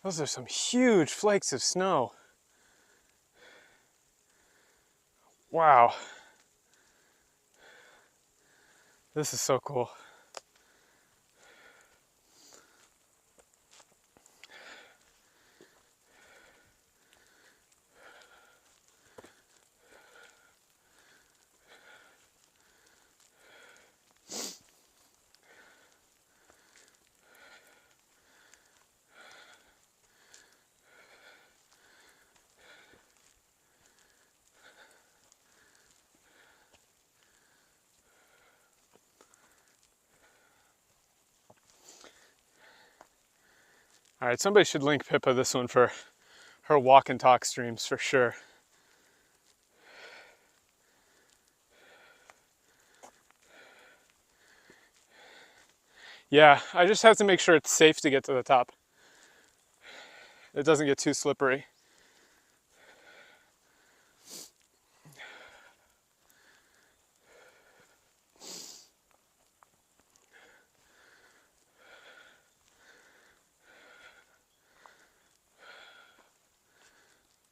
Those are some huge flakes of snow. Wow. This is so cool. All right, somebody should link Pippa this one for her walk and talk streams for sure. Yeah, I just have to make sure it's safe to get to the top. It doesn't get too slippery.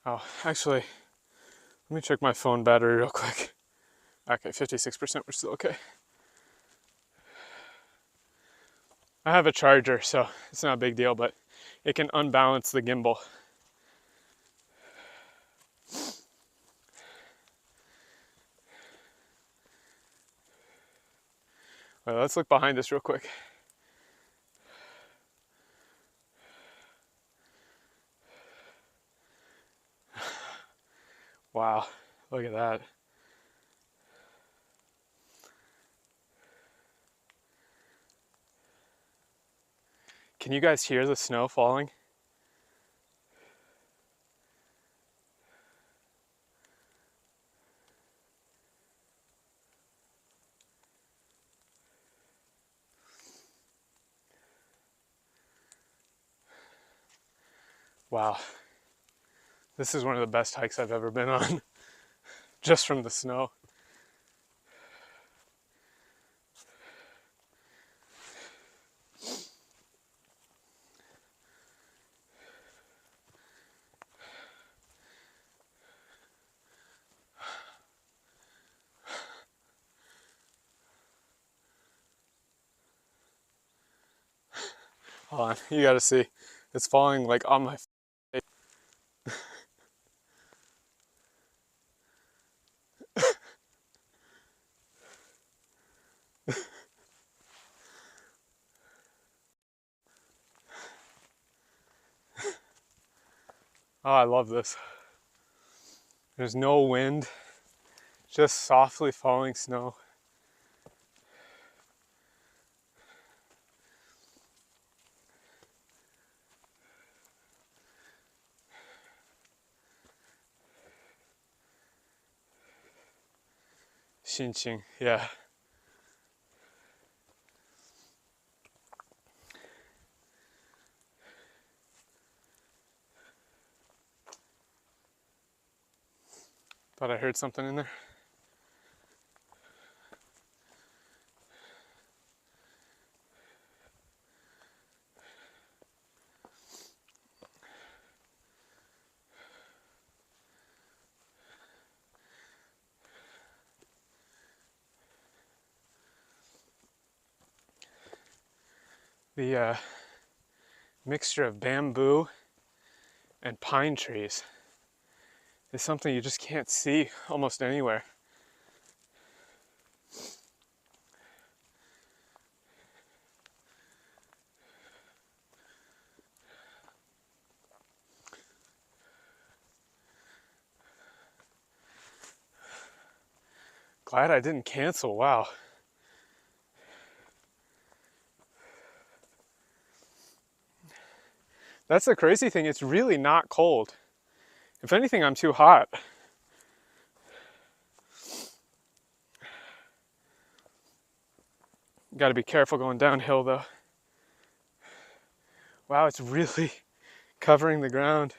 Oh, actually, let me check my phone battery real quick. Okay, 56%, we're still okay. I have a charger, so it's not a big deal, but it can unbalance the gimbal. Well, let's look behind us real quick. Look at that. Can you guys hear the snow falling? Wow. This is one of the best hikes I've ever been on, just from the snow. Hold on, you gotta see. It's falling like on my face. Oh, I love this. There's no wind, just softly falling snow. Xinqing, yeah. Thought I heard something in there. The mixture of bamboo and pine trees is something you just can't see almost anywhere. Glad I didn't cancel, wow. That's the crazy thing, it's really not cold. If anything, I'm too hot. Gotta be careful going downhill though. Wow, it's really covering the ground.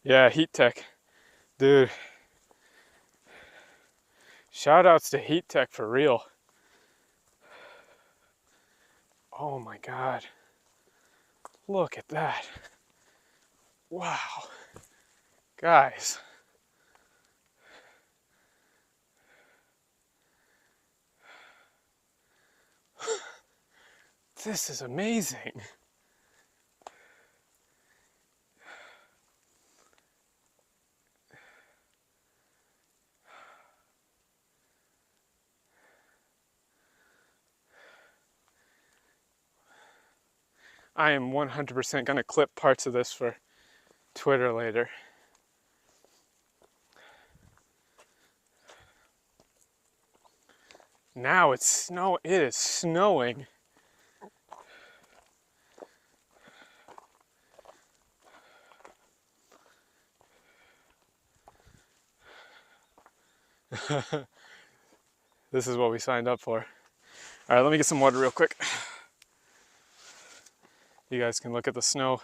Yeah, heat tech. Dude. Shout outs to heat tech for real. Oh my God. Look at that. Wow. Guys. This is amazing. I am 100% gonna clip parts of this for Twitter later. Now it is snowing. This is what we signed up for. All right, let me get some water real quick. You guys can look at the snow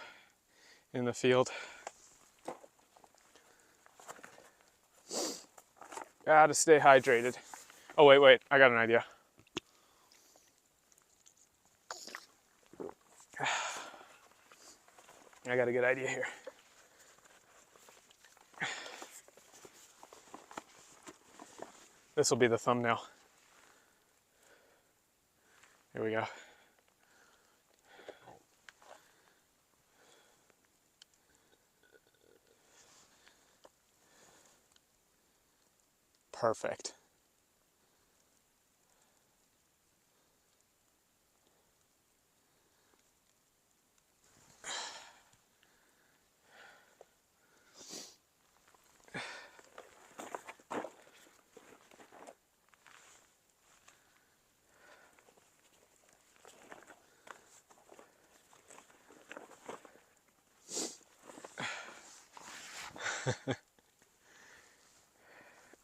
in the field. Gotta stay hydrated. Oh, wait, I got an idea. I got a good idea here. This will be the thumbnail. Here we go. Perfect.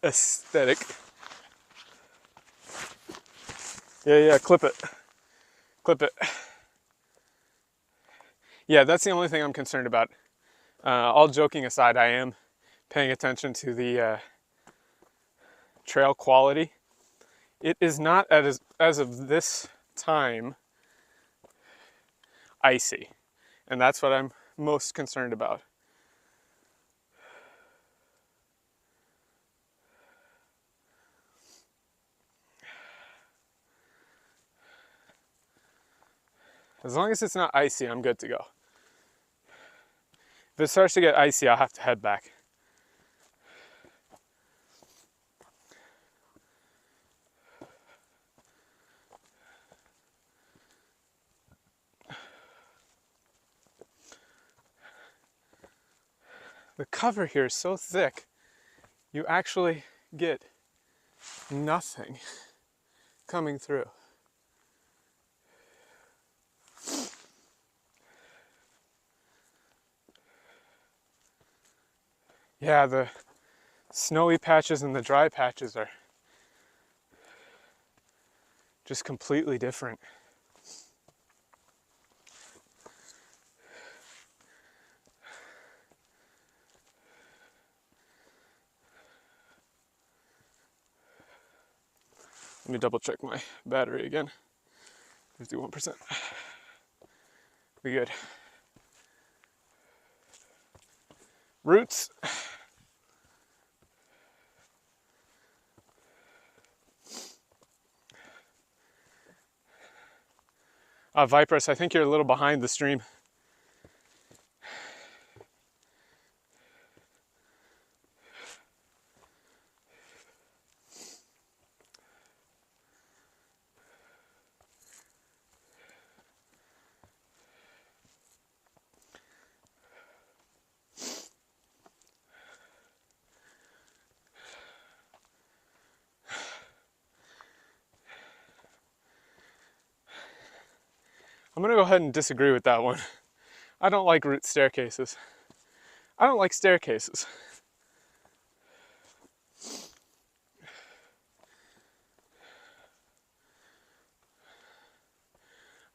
Aesthetic. Yeah, clip it. Clip it. Yeah, that's the only thing I'm concerned about. All joking aside, I am paying attention to the trail quality. It is not, as of this time, icy. And that's what I'm most concerned about. As long as it's not icy, I'm good to go. If it starts to get icy, I'll have to head back. The cover here is so thick, you actually get nothing coming through. Yeah, the snowy patches and the dry patches are just completely different. Let me double check my battery again. 51%. We good. Roots. Vipers, I think you're a little behind the stream. I'm gonna go ahead and disagree with that one. I don't like root staircases. I don't like staircases.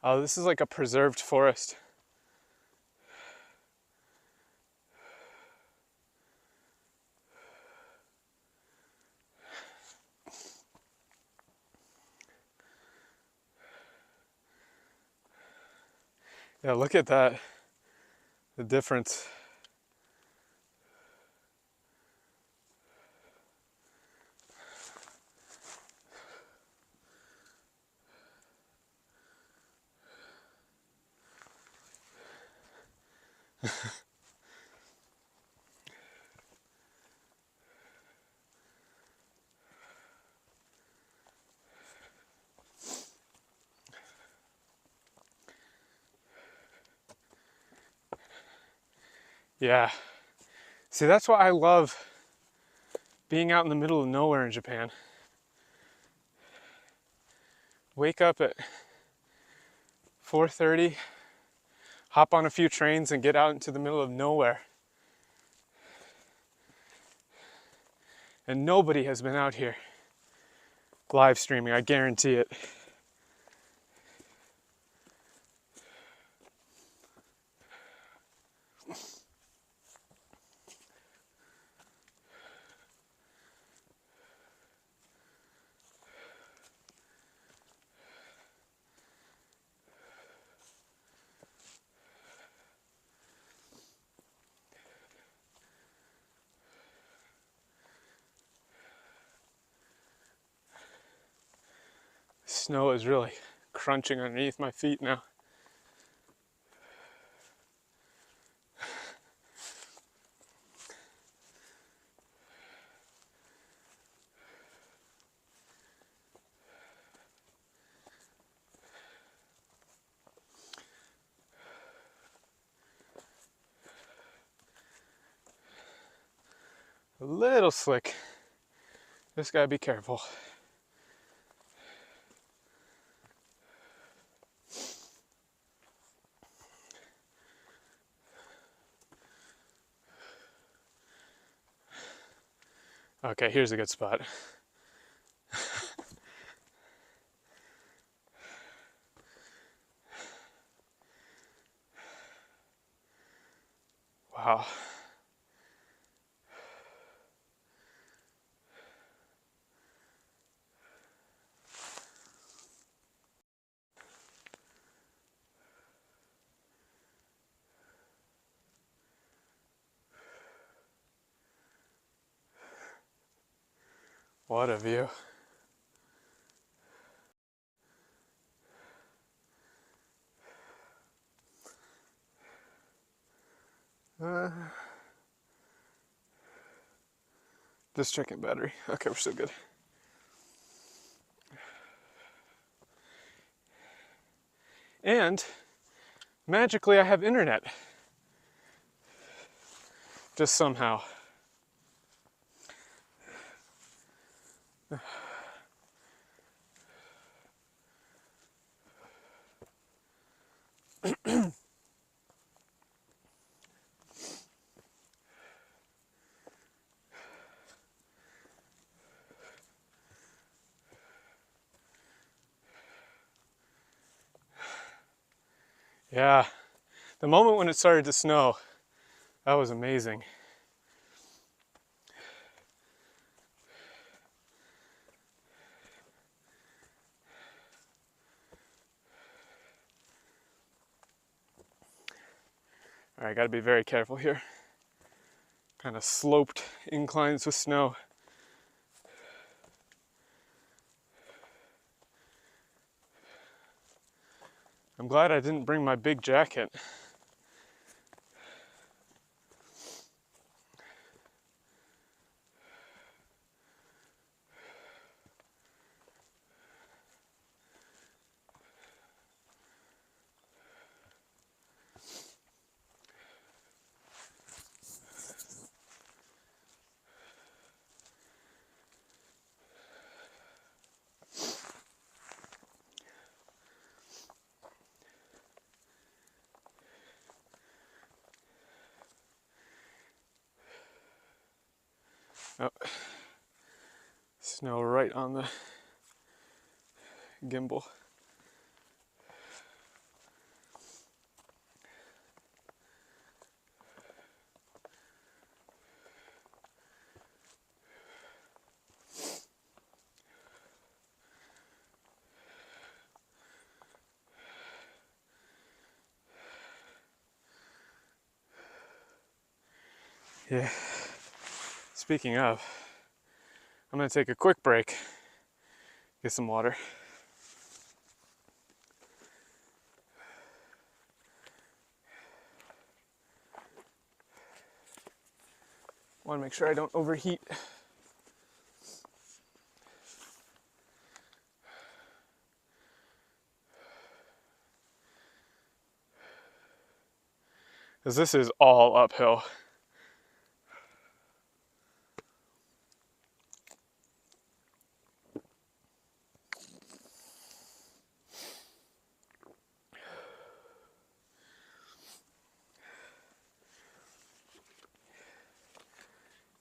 Oh, this is like a preserved forest. Yeah, look at that. The difference. Yeah. See, that's why I love being out in the middle of nowhere in Japan. Wake up at 4:30, hop on a few trains and get out into the middle of nowhere. And nobody has been out here live streaming, I guarantee it. Snow is really crunching underneath my feet now. A little slick. Just gotta be careful. Okay, here's a good spot. Wow. What a view. Just checking battery. Okay, we're still good. And magically I have internet. Just somehow. Yeah, the moment when it started to snow, that was amazing. All right, gotta be very careful here. Kind of sloped inclines with snow. I'm glad I didn't bring my big jacket. Oh, snow right on the gimbal. Yeah. Speaking of, I'm gonna take a quick break, get some water. Want to make sure I don't overheat. Because this is all uphill.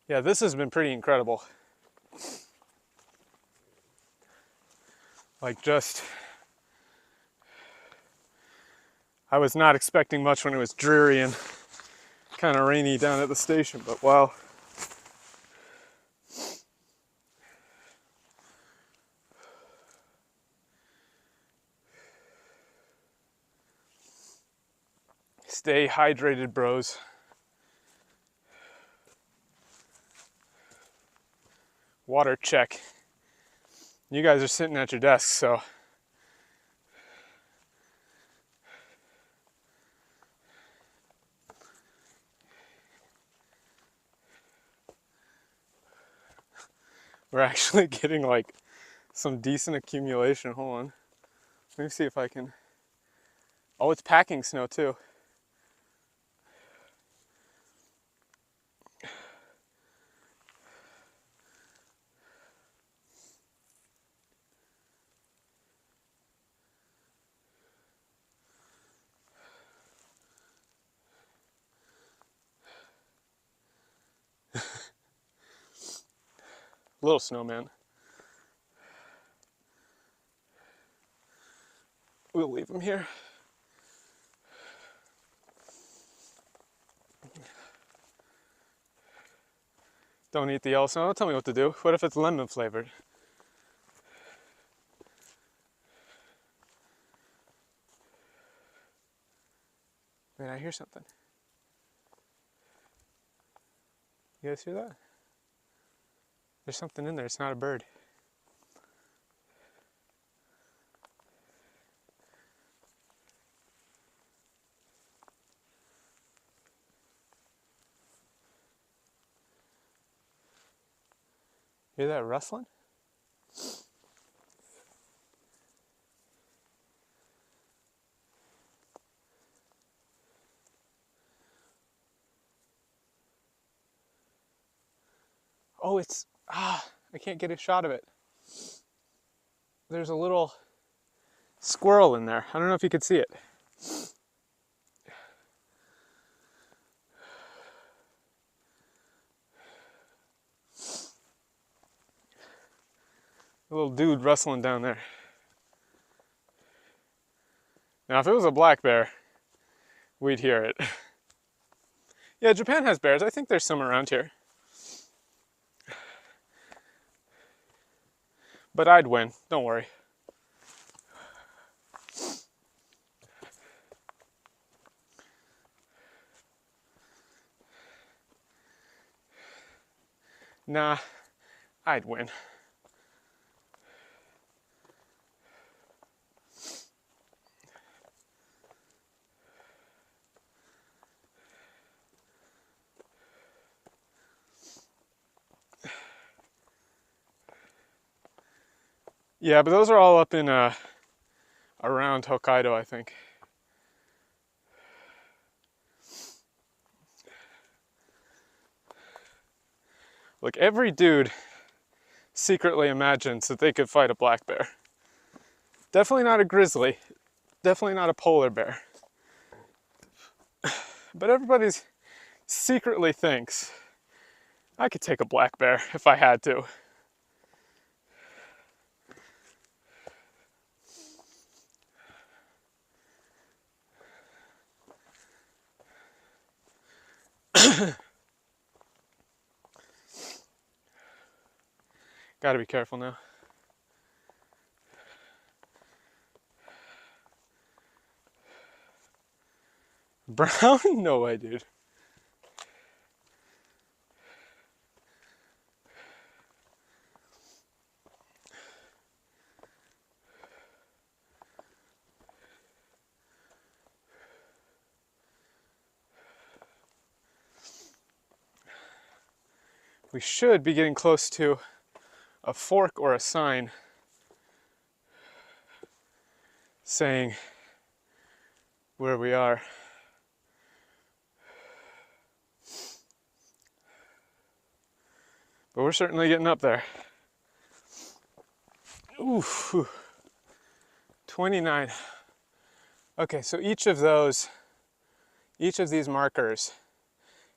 Yeah, this has been pretty incredible. Like just, I was not expecting much when it was dreary and kind of rainy down at the station, but wow. Stay hydrated, bros. Water check. You guys are sitting at your desks, so we're actually getting like some decent accumulation. Hold on. Let me see if I can. Oh, it's packing snow too. little snowman. We'll leave him here. Don't eat the yellow snow. Don't tell me what to do. What if it's lemon flavored? Man, I hear something. You guys hear that? There's something in there. It's not a bird. Hear that rustling? Oh, I can't get a shot of it. There's a little squirrel in there. I don't know if you could see it. A little dude rustling down there. Now, if it was a black bear, we'd hear it. Yeah, Japan has bears. I think there's some around here. But I'd win. Don't worry. Nah, I'd win. Yeah, but those are all up in around Hokkaido, I think. Look, every dude secretly imagines that they could fight a black bear. Definitely not a grizzly. Definitely not a polar bear. But everybody secretly thinks, I could take a black bear if I had to. Gotta be careful now. Brown? No way, dude. We should be getting close to a fork or a sign saying where we are. But we're certainly getting up there. Ooh, 29. Okay, so each of these markers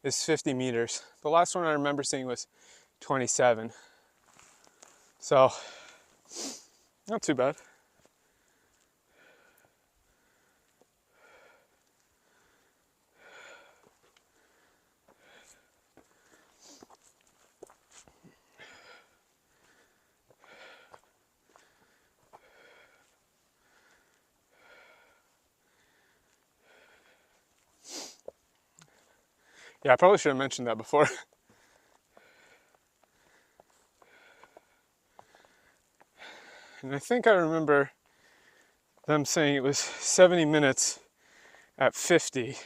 is 50 meters. The last one I remember seeing was 27. So, not too bad. Yeah, I probably should have mentioned that before. And I think I remember them saying it was 70 minutes at 50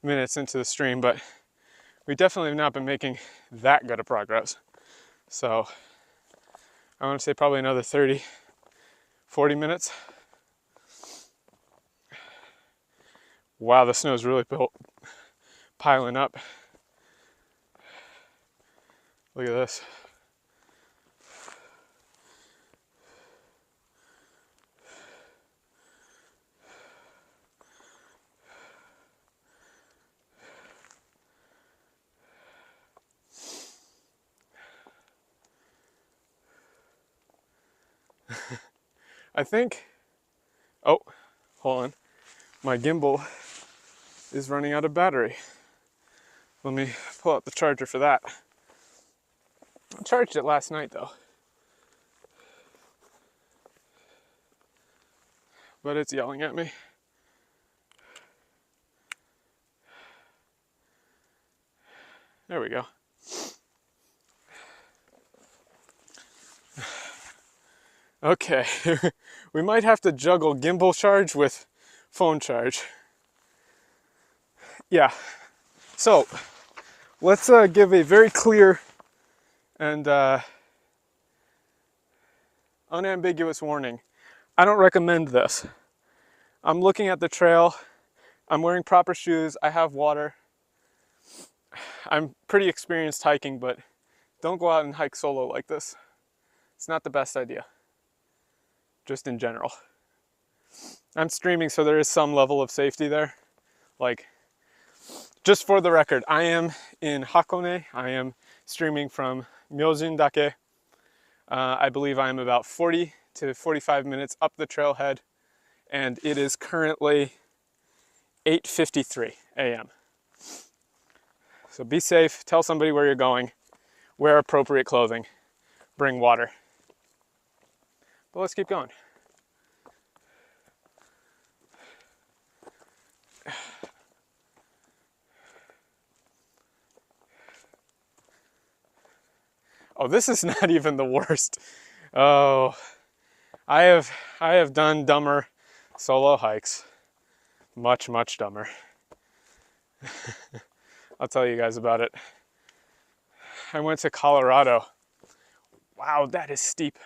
minutes into the stream, but we definitely have not been making that good of progress. So I want to say probably another 30, 40 minutes. Wow, the snow's really piling up. Look at this. I think, oh, hold on. My gimbal is running out of battery. Let me pull out the charger for that. I charged it last night though. But it's yelling at me. There we go. Okay, we might have to juggle gimbal charge with phone charge. Yeah, so let's give a very clear and unambiguous warning. I don't recommend this. I'm looking at the trail. I'm wearing proper shoes. I have water. I'm pretty experienced hiking, but don't go out and hike solo like this. It's not the best idea, just in general. I'm streaming, so there is some level of safety there. Like, just for the record, I am in Hakone. I am streaming from Myojin-dake. I believe I am about 40 to 45 minutes up the trailhead, and it is currently 8:53 a.m. So be safe, tell somebody where you're going, wear appropriate clothing, bring water. But let's keep going. Oh, this is not even the worst. Oh, I have done dumber solo hikes. Much, much dumber. I'll tell you guys about it. I went to Colorado. Wow, that is steep.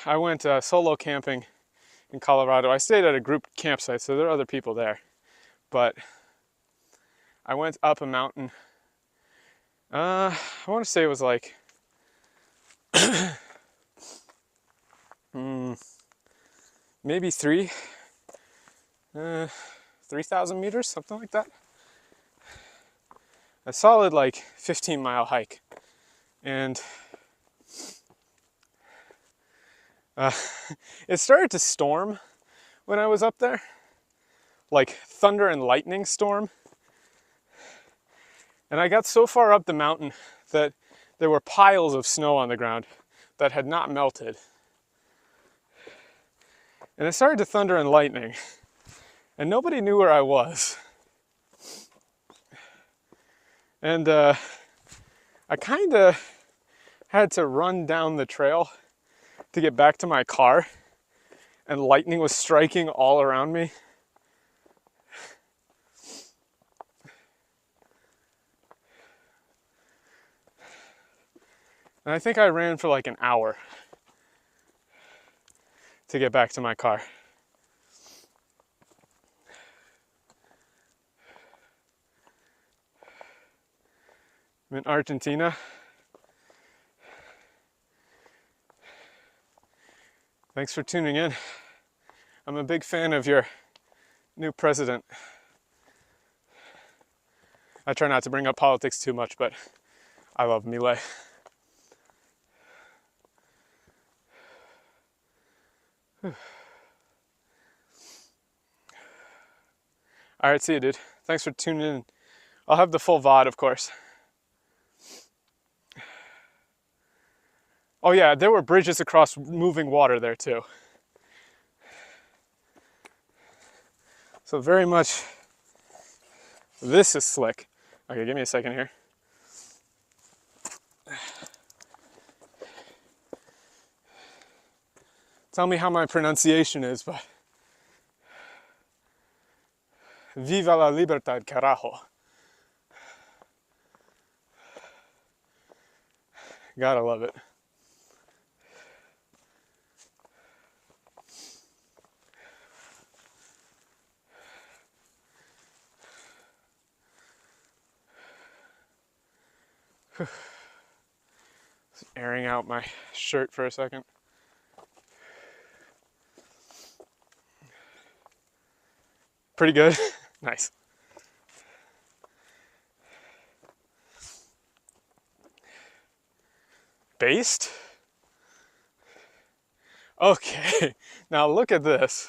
I went solo camping in Colorado. I stayed at a group campsite, so there are other people there. But I went up a mountain. I want to say it was like maybe 3,000 meters, something like that. A solid like 15-mile hike. And it started to storm when I was up there. Like thunder and lightning storm. And I got so far up the mountain that there were piles of snow on the ground that had not melted. And it started to thunder and lightning. And nobody knew where I was. And I kind of had to run down the trail to get back to my car. And lightning was striking all around me. And I think I ran for like an hour to get back to my car. I'm in Argentina. Thanks for tuning in. I'm a big fan of your new president. I try not to bring up politics too much, but I love Milei. All right, see you, dude. Thanks for tuning in. I'll have the full VOD, of course. Oh yeah, there were bridges across moving water there too. So very much, this is slick. Okay, give me a second here. Tell me how my pronunciation is, but Viva la libertad, carajo. Gotta love it. Just airing out my shirt for a second. Pretty good? Nice. based? Okay, now look at this.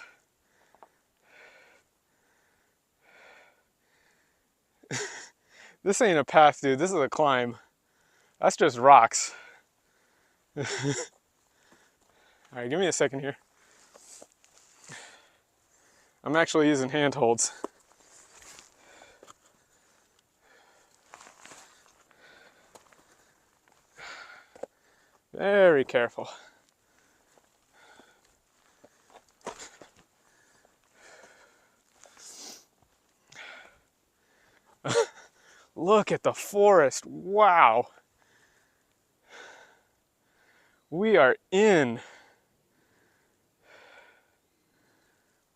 This ain't a path, dude. This is a climb. That's just rocks. All right, give me a second here. I'm actually using handholds. Very careful. Look at the forest. Wow. We are in.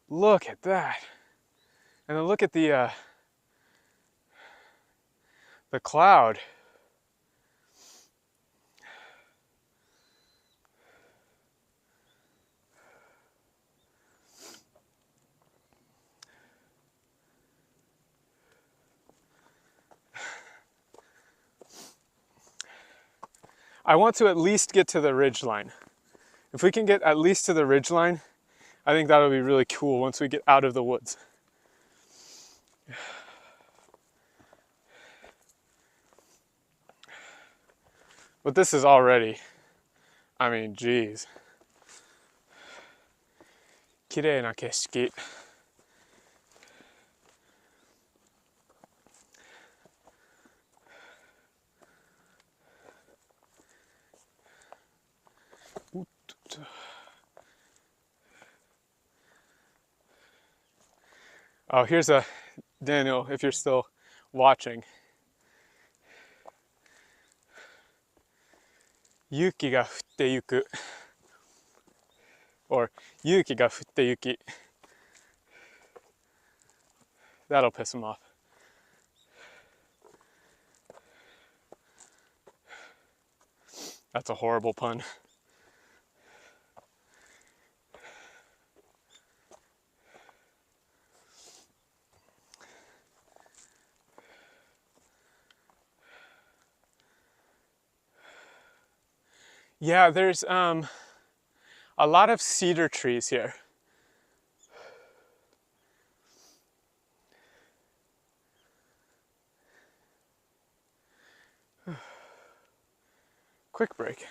Look at that. And then look at the cloud. I want to at least get to the ridge line. If we can get at least to the ridge line, I think that'll be really cool once we get out of the woods. But this is already, I mean, geez. Kirei na keshiki. Oh, here's a Daniel, if you're still watching. Yuki ga futte yuku. Or yuki ga futte yuki. That'll piss him off. That's a horrible pun. Yeah, there's a lot of cedar trees here. Quick break.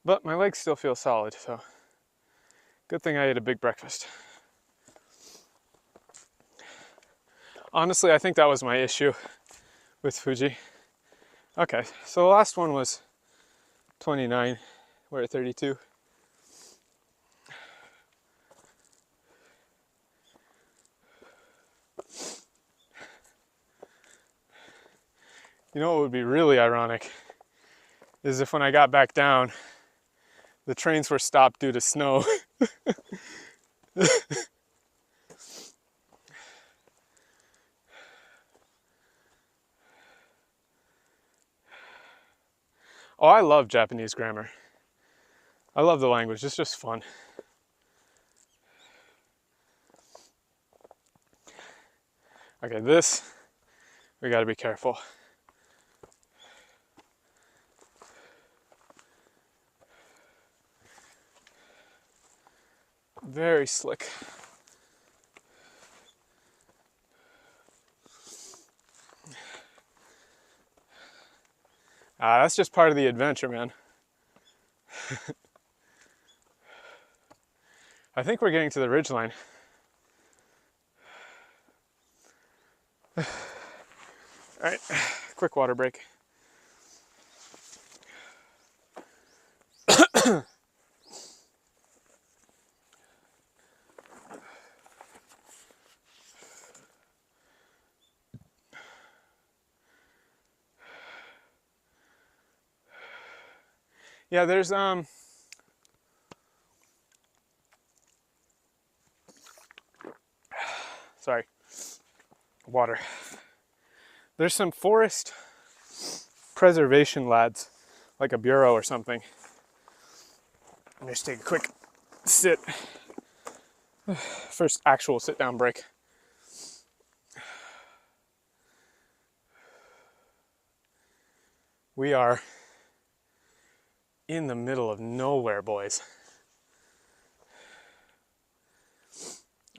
But my legs still feel solid, so good thing I ate a big breakfast. Honestly, I think that was my issue with Fuji. Okay, so the last one was 29. We're at 32. You know what would be really ironic is if when I got back down, the trains were stopped due to snow. Oh, I love Japanese grammar. I love the language, it's just fun. Okay, this, we gotta be careful. Very slick. That's just part of the adventure, man. I think we're getting to the ridgeline. All right, quick water break. Yeah, there's sorry, water. There's some forest preservation lads, like a bureau or something. I'm just take a quick sit. First actual sit down break. We are in the middle of nowhere, boys.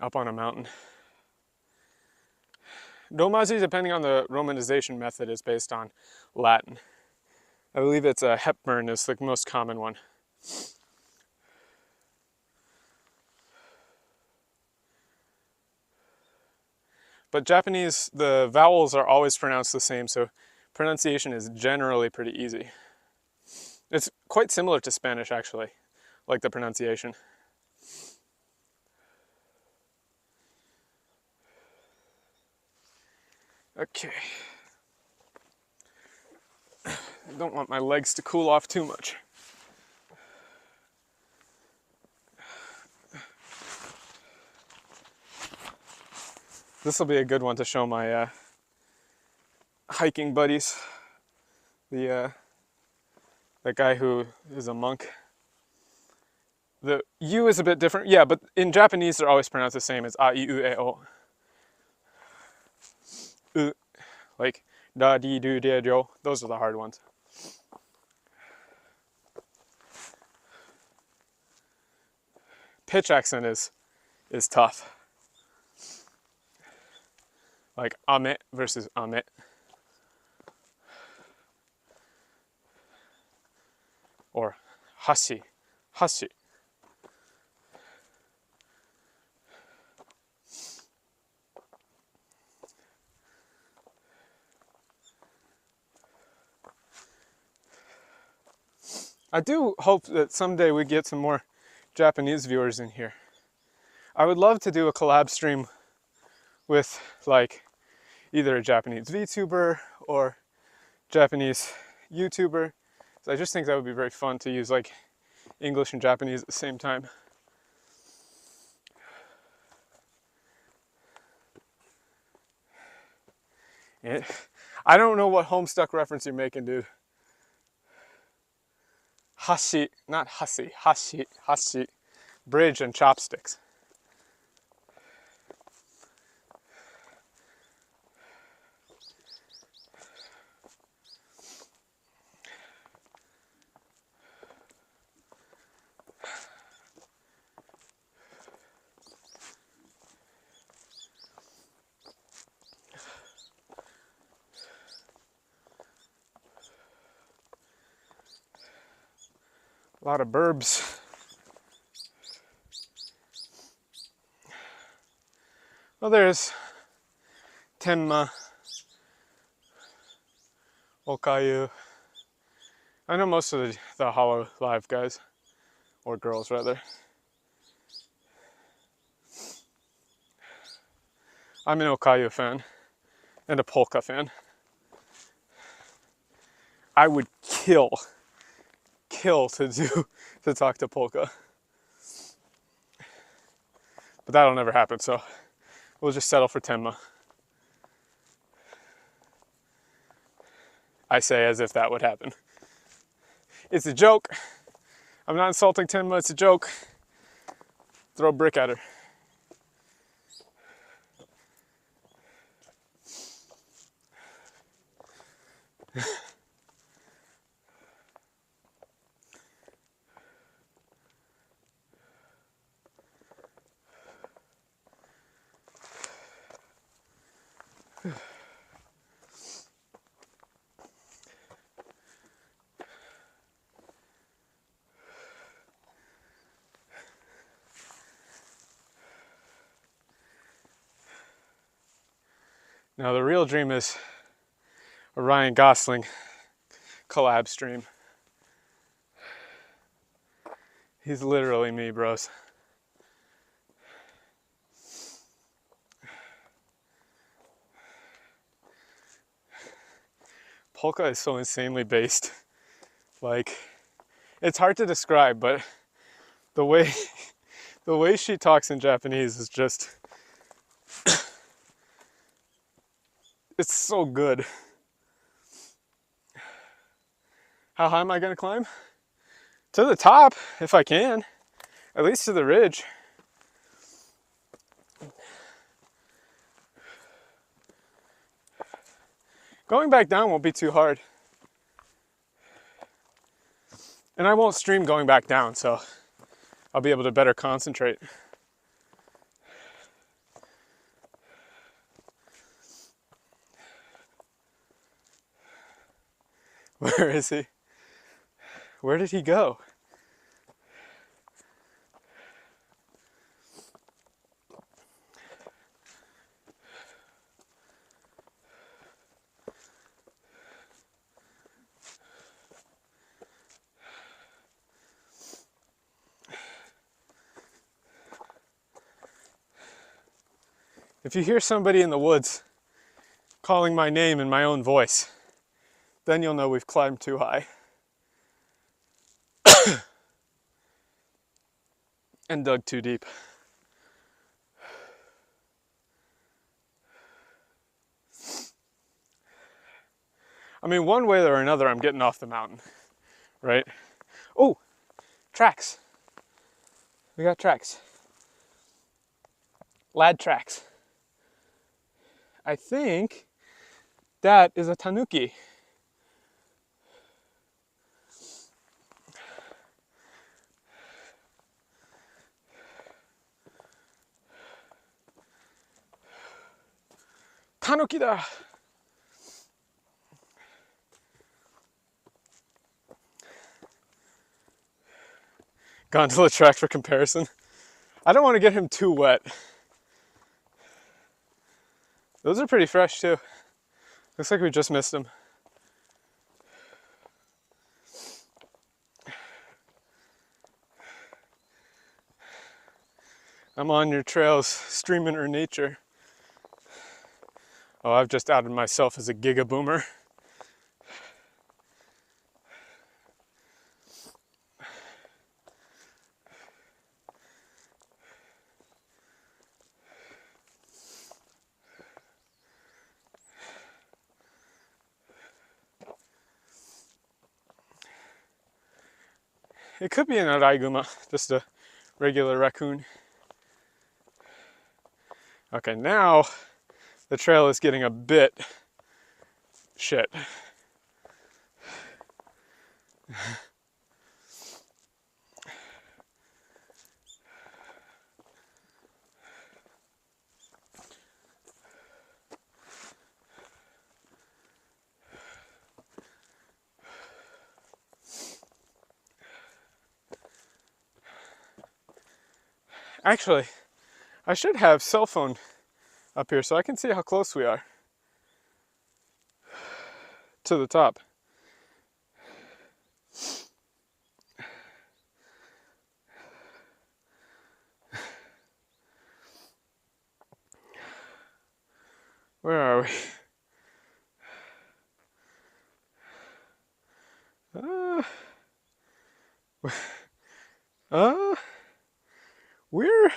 Up on a mountain. Domazi, depending on the romanization method, is based on Latin. I believe it's Hepburn is the most common one. But Japanese, the vowels are always pronounced the same, so pronunciation is generally pretty easy. It's quite similar to Spanish, actually, like the pronunciation. Okay. I don't want my legs to cool off too much. This will be a good one to show my hiking buddies. The guy who is a monk. The U is a bit different. Yeah, but in Japanese they're always pronounced the same as a, I, u, e, o. U, like da, di, du, de, do. Those are the hard ones. Pitch accent is tough. Like ame versus ame. Or hashi, hashi. I do hope that someday we get some more Japanese viewers in here. I would love to do a collab stream with like either a Japanese VTuber or Japanese YouTuber. So I just think that would be very fun to use like English and Japanese at the same time. I don't know what Homestuck reference you're making, dude. Hashi, not hasi, hashi, hashi. Bridge and chopsticks. A lot of burbs. Well, there's Tenma, Okayu. I know most of the Hollow Live guys, or girls rather. I'm an Okayu fan and a polka fan. I would kill to talk to polka. But that'll never happen, so we'll just settle for Tenma. I say as if that would happen. It's a joke. I'm not insulting Tenma, it's a joke. Throw a brick at her. Now the real dream is a Ryan Gosling collab stream. He's literally me, bros. Polka is so insanely based. Like, it's hard to describe, but the way she talks in Japanese is just it's so good. How high am I gonna climb? To the top, if I can. At least to the ridge. Going back down won't be too hard. And I won't stream going back down, so I'll be able to better concentrate. Where is he? Where did he go? If you hear somebody in the woods calling my name in my own voice, then you'll know we've climbed too high. And dug too deep. I mean, one way or another, I'm getting off the mountain, right? Oh, tracks. We got tracks. Lad tracks. I think that is a tanuki. Tanuki da! Gondola track for comparison. I don't want to get him too wet. Those are pretty fresh too. Looks like we just missed them. I'm on your trails, streaming her nature. Oh, I've just outed myself as a giga boomer. It could be an araiguma, just a regular raccoon. Okay, now the trail is getting a bit shit. Actually, I should have cell phone up here so I can see how close we are to the top. Where are we? We're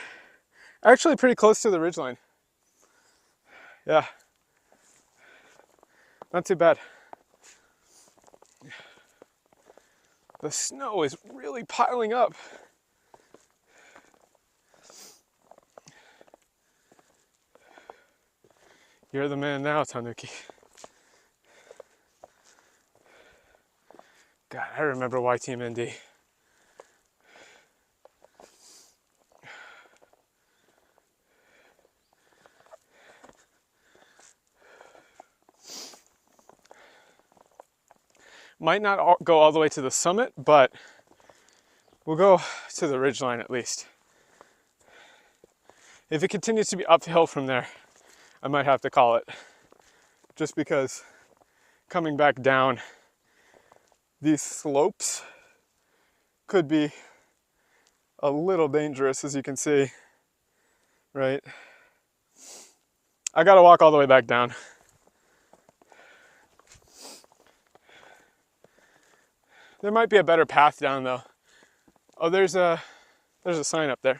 actually pretty close to the ridgeline. Yeah, not too bad. The snow is really piling up. You're the man now, Tanuki. God, I remember YTMND. Might not go all the way to the summit, but we'll go to the ridgeline at least. If it continues to be uphill from there, I might have to call it. Just because coming back down these slopes could be a little dangerous, as you can see, right? I gotta walk all the way back down. There might be a better path down though. Oh, there's a sign up there.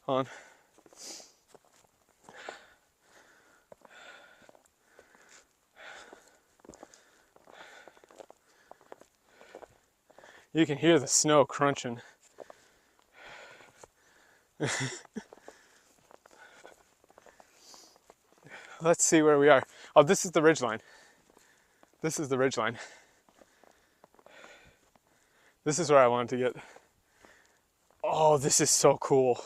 Hold on. You can hear the snow crunching. Let's see where we are. Oh, this is the ridgeline. This is the ridgeline. This is where I wanted to get. Oh, this is so cool.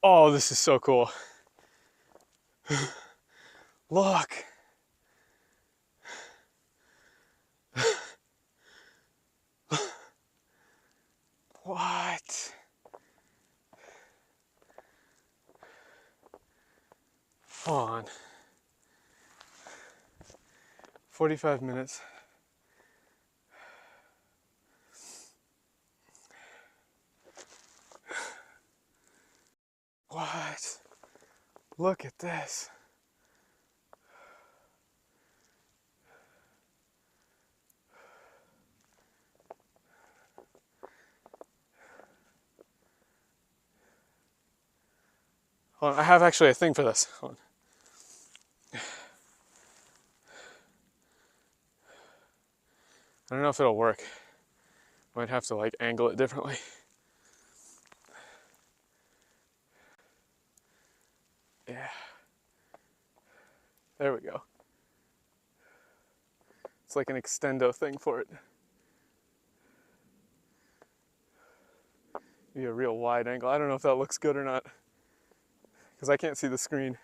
Oh, this is so cool. Look. What? Hold on. 45 minutes. What? Look at this. Hold on, I have actually a thing for this. Hold on. I don't know if it'll work. Might have to like angle it differently. Yeah. There we go. It's like an extendo thing for it. Be a real wide angle. I don't know if that looks good or not, because I can't see the screen.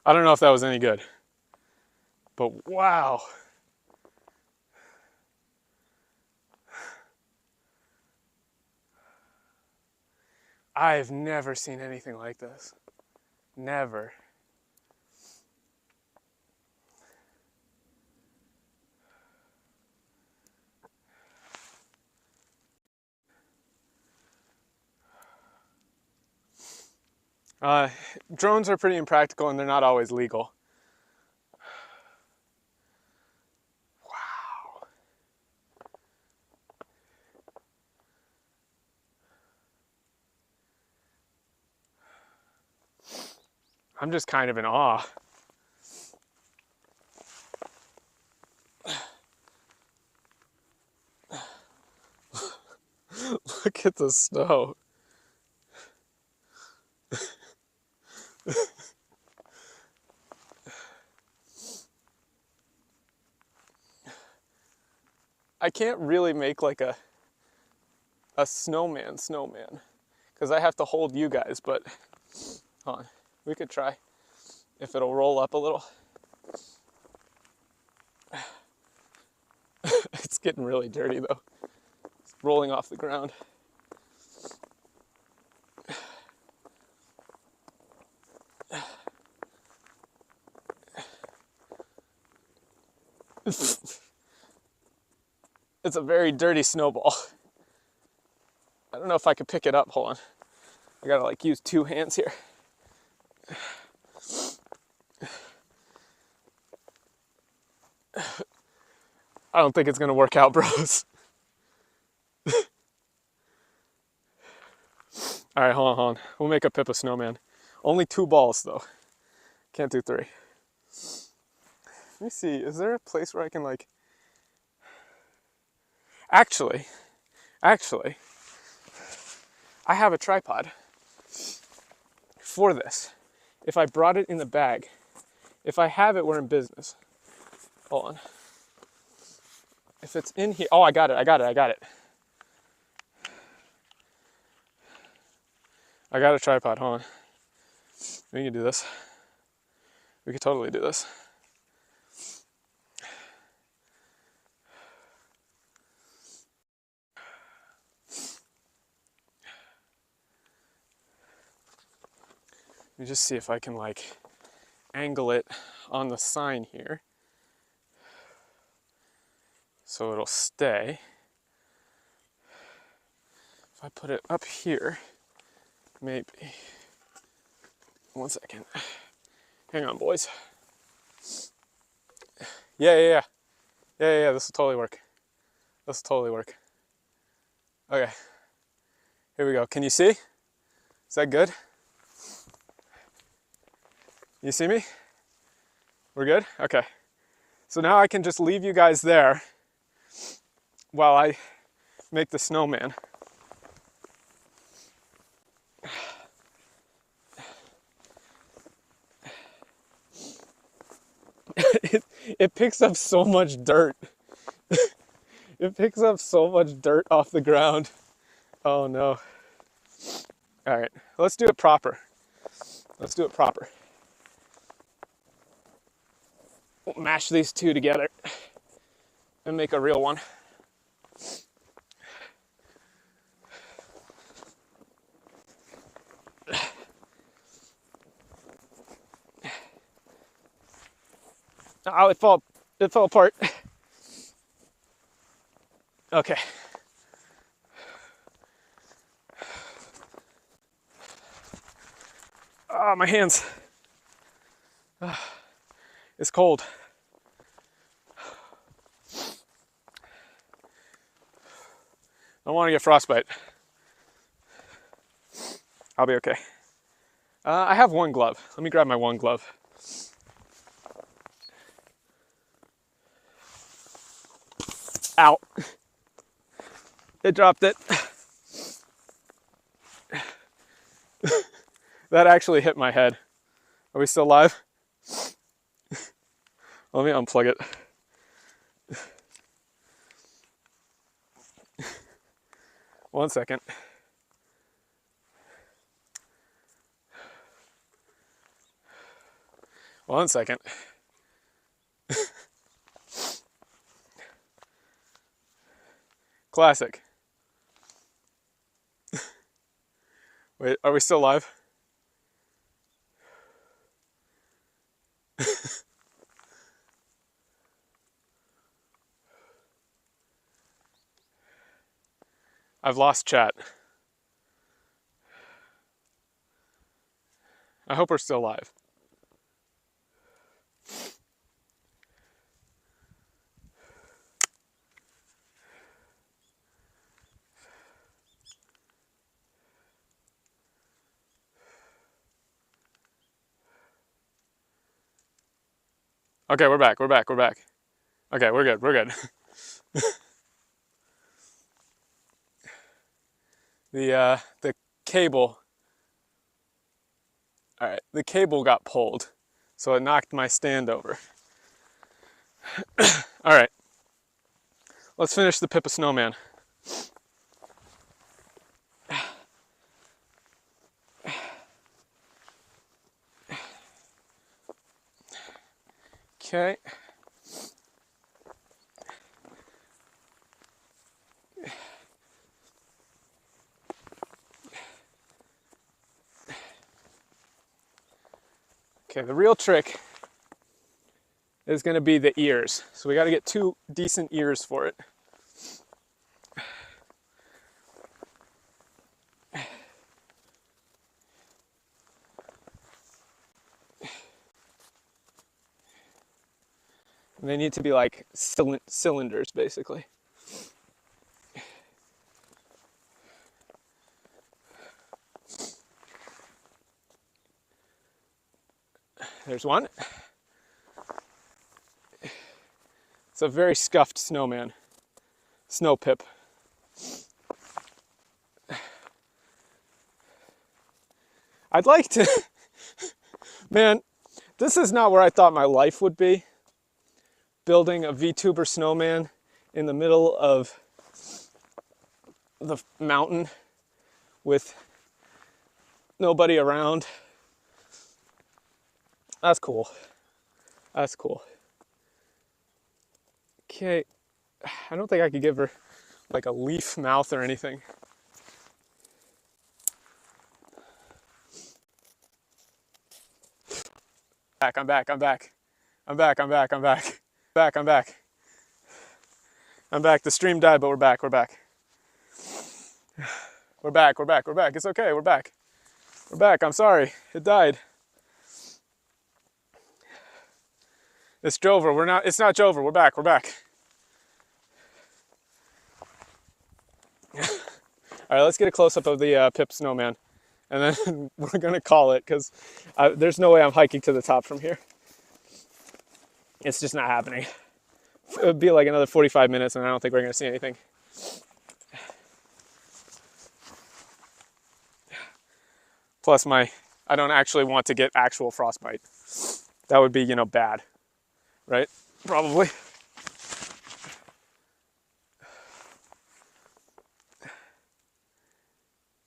I don't know if that was any good, but wow. I've never seen anything like this. Never. Drones are pretty impractical and they're not always legal. Wow. I'm just kind of in awe. Look at the snow. I can't really make like a snowman because I have to hold you guys, but hold on, we could try if it'll roll up a little. It's getting really dirty though. It's rolling off the ground. It's a very dirty snowball. I don't know if I could pick it up. Hold on. I gotta like use two hands here. I don't think it's gonna work out, bros. All right, hold on. We'll make a Pippa snowman. Only 2 balls though. Can't do 3. Let me see, is there a place where I can like... Actually, I have a tripod for this. If I brought it in the bag, if I have it, we're in business. Hold on. If it's in here, oh, I got it. I got a tripod, hold on. We can do this. We could totally do this. Let me just see if I can like angle it on the sign here so it'll stay. If I put it up here, maybe. 1 second. Hang on, boys. Yeah, this will totally work. Okay, here we go. Can you see? Is that good? You see me? We're good? Okay. So now I can just leave you guys there while I make the snowman. It picks up so much dirt. It picks up so much dirt off the ground. Oh no. All right, let's do it proper. Let's do it proper. We'll mash these two together and make a real one. Oh, it fell apart. Okay. Oh, my hands. It's cold. I don't want to get frostbite. I'll be okay. I have one glove. Let me grab my one glove. Ow. It dropped it. That actually hit my head. Are we still live? Let me unplug it. One second. One second. Classic. Wait, are we still live? I've lost chat. I hope we're still live. Okay, we're back. Okay, we're good. The cable. All right, the cable got pulled, so it knocked my stand over. All right, let's finish the Pippa Snowman. Okay. Okay, the real trick is going to be the ears. So we got to get two decent ears for it. And they need to be like cylinders, basically. There's one. It's a very scuffed snowman. Snow pip. I'd like to... Man, this is not where I thought my life would be. Building a VTuber snowman in the middle of the mountain with nobody around. That's cool. That's cool. Okay, I don't think I could give her like a leaf mouth or anything. I'm back. The stream died, but we're back. We're back. It's okay, we're back. I'm sorry, it died. It's Jover. It's not Jover. We're back. All right, let's get a close-up of the Pip Snowman. And then we're gonna call it, because there's no way I'm hiking to the top from here. It's just not happening. It would be like another 45 minutes, and I don't think we're gonna see anything. Plus I don't actually want to get actual frostbite. That would be, bad, right? Probably.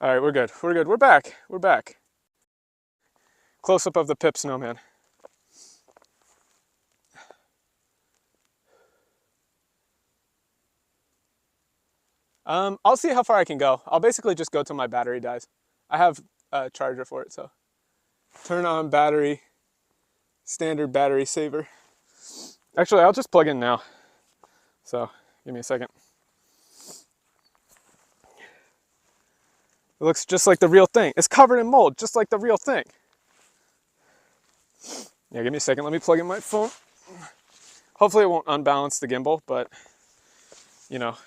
All right, we're good. We're good. We're back. We're back. Close up of the Pip snowman. I'll see how far I can go. I'll basically just go till my battery dies. I have a charger for it, so. Turn on battery, standard battery saver. Actually, I'll just plug in now. So, give me a second. It looks just like the real thing. It's covered in mold, just like the real thing. Yeah, give me a second. Let me plug in my phone. Hopefully it won't unbalance the gimbal, but, you know,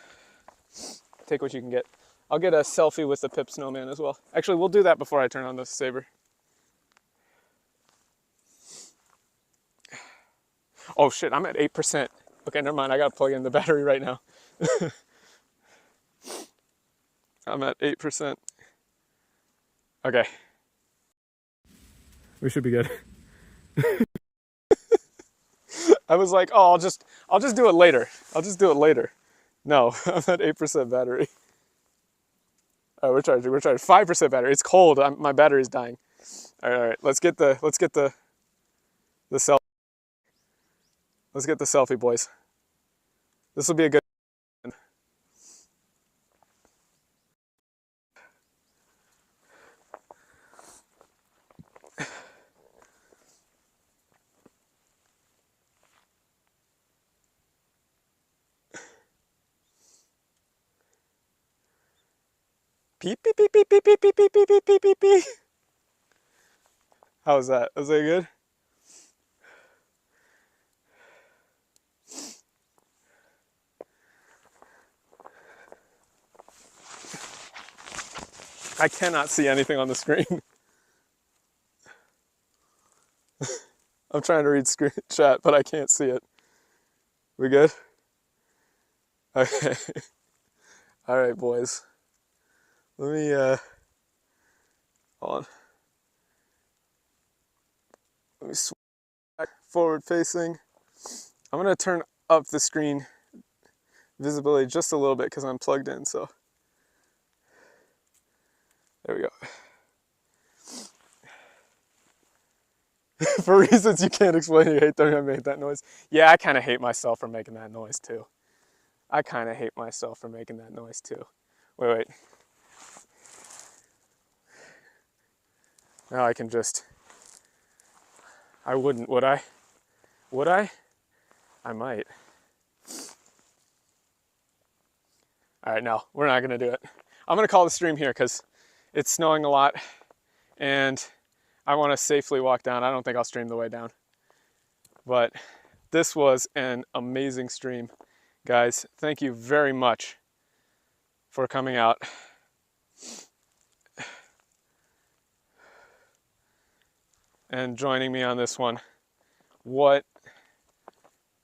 take what you can get. I'll get a selfie with the Pip snowman as well. Actually, we'll do that before I turn on the saber. Oh shit, I'm at 8%. Okay, never mind. I gotta plug in the battery right now. I'm at 8%. Okay. We should be good. I was like, oh, I'll just do it later. I'll just do it later. No, I'm at 8% battery. Oh, we're charging. 5% battery. It's cold. My battery's dying. All right. Let's get the selfie. Let's get the selfie, boys. This will be a good one. Beep, beep, beep, beep, beep, beep, beep, beep, beep, beep, beep, beep, beep. How was that? Was that good? I cannot see anything on the screen. I'm trying to read screen chat, but I can't see it. We good? Okay. All right, boys. Let me, hold on. Let me switch back forward facing. I'm gonna turn up the screen visibility just a little bit because I'm plugged in, so. There we go. For reasons you can't explain, you hate that I made that noise. Yeah, I kind of hate myself for making that noise too. I kind of hate myself for making that noise too. Wait. Now I can just, I wouldn't, would I? Would I? I might. All right, no, we're not gonna do it. I'm gonna call the stream here because it's snowing a lot and I wanna safely walk down. I don't think I'll stream the way down. But this was an amazing stream. Guys, thank you very much for coming out. And joining me on this one. What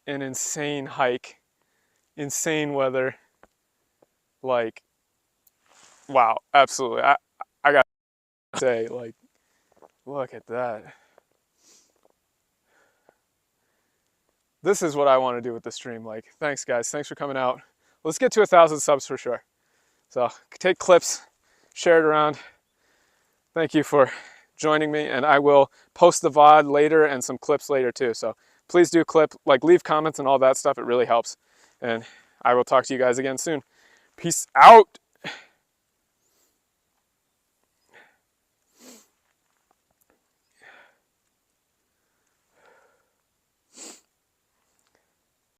an insane hike, insane weather. Like, wow, absolutely. I gotta say, like, look at that. This is what I want to do with the stream. Like, thanks guys, thanks for coming out. Let's get to 1,000 subs for sure. So take clips, share it around. Thank you for joining me, and I will post the VOD later and some clips later too. So please do leave comments and all that stuff. It really helps. And I will talk to you guys again soon. Peace out.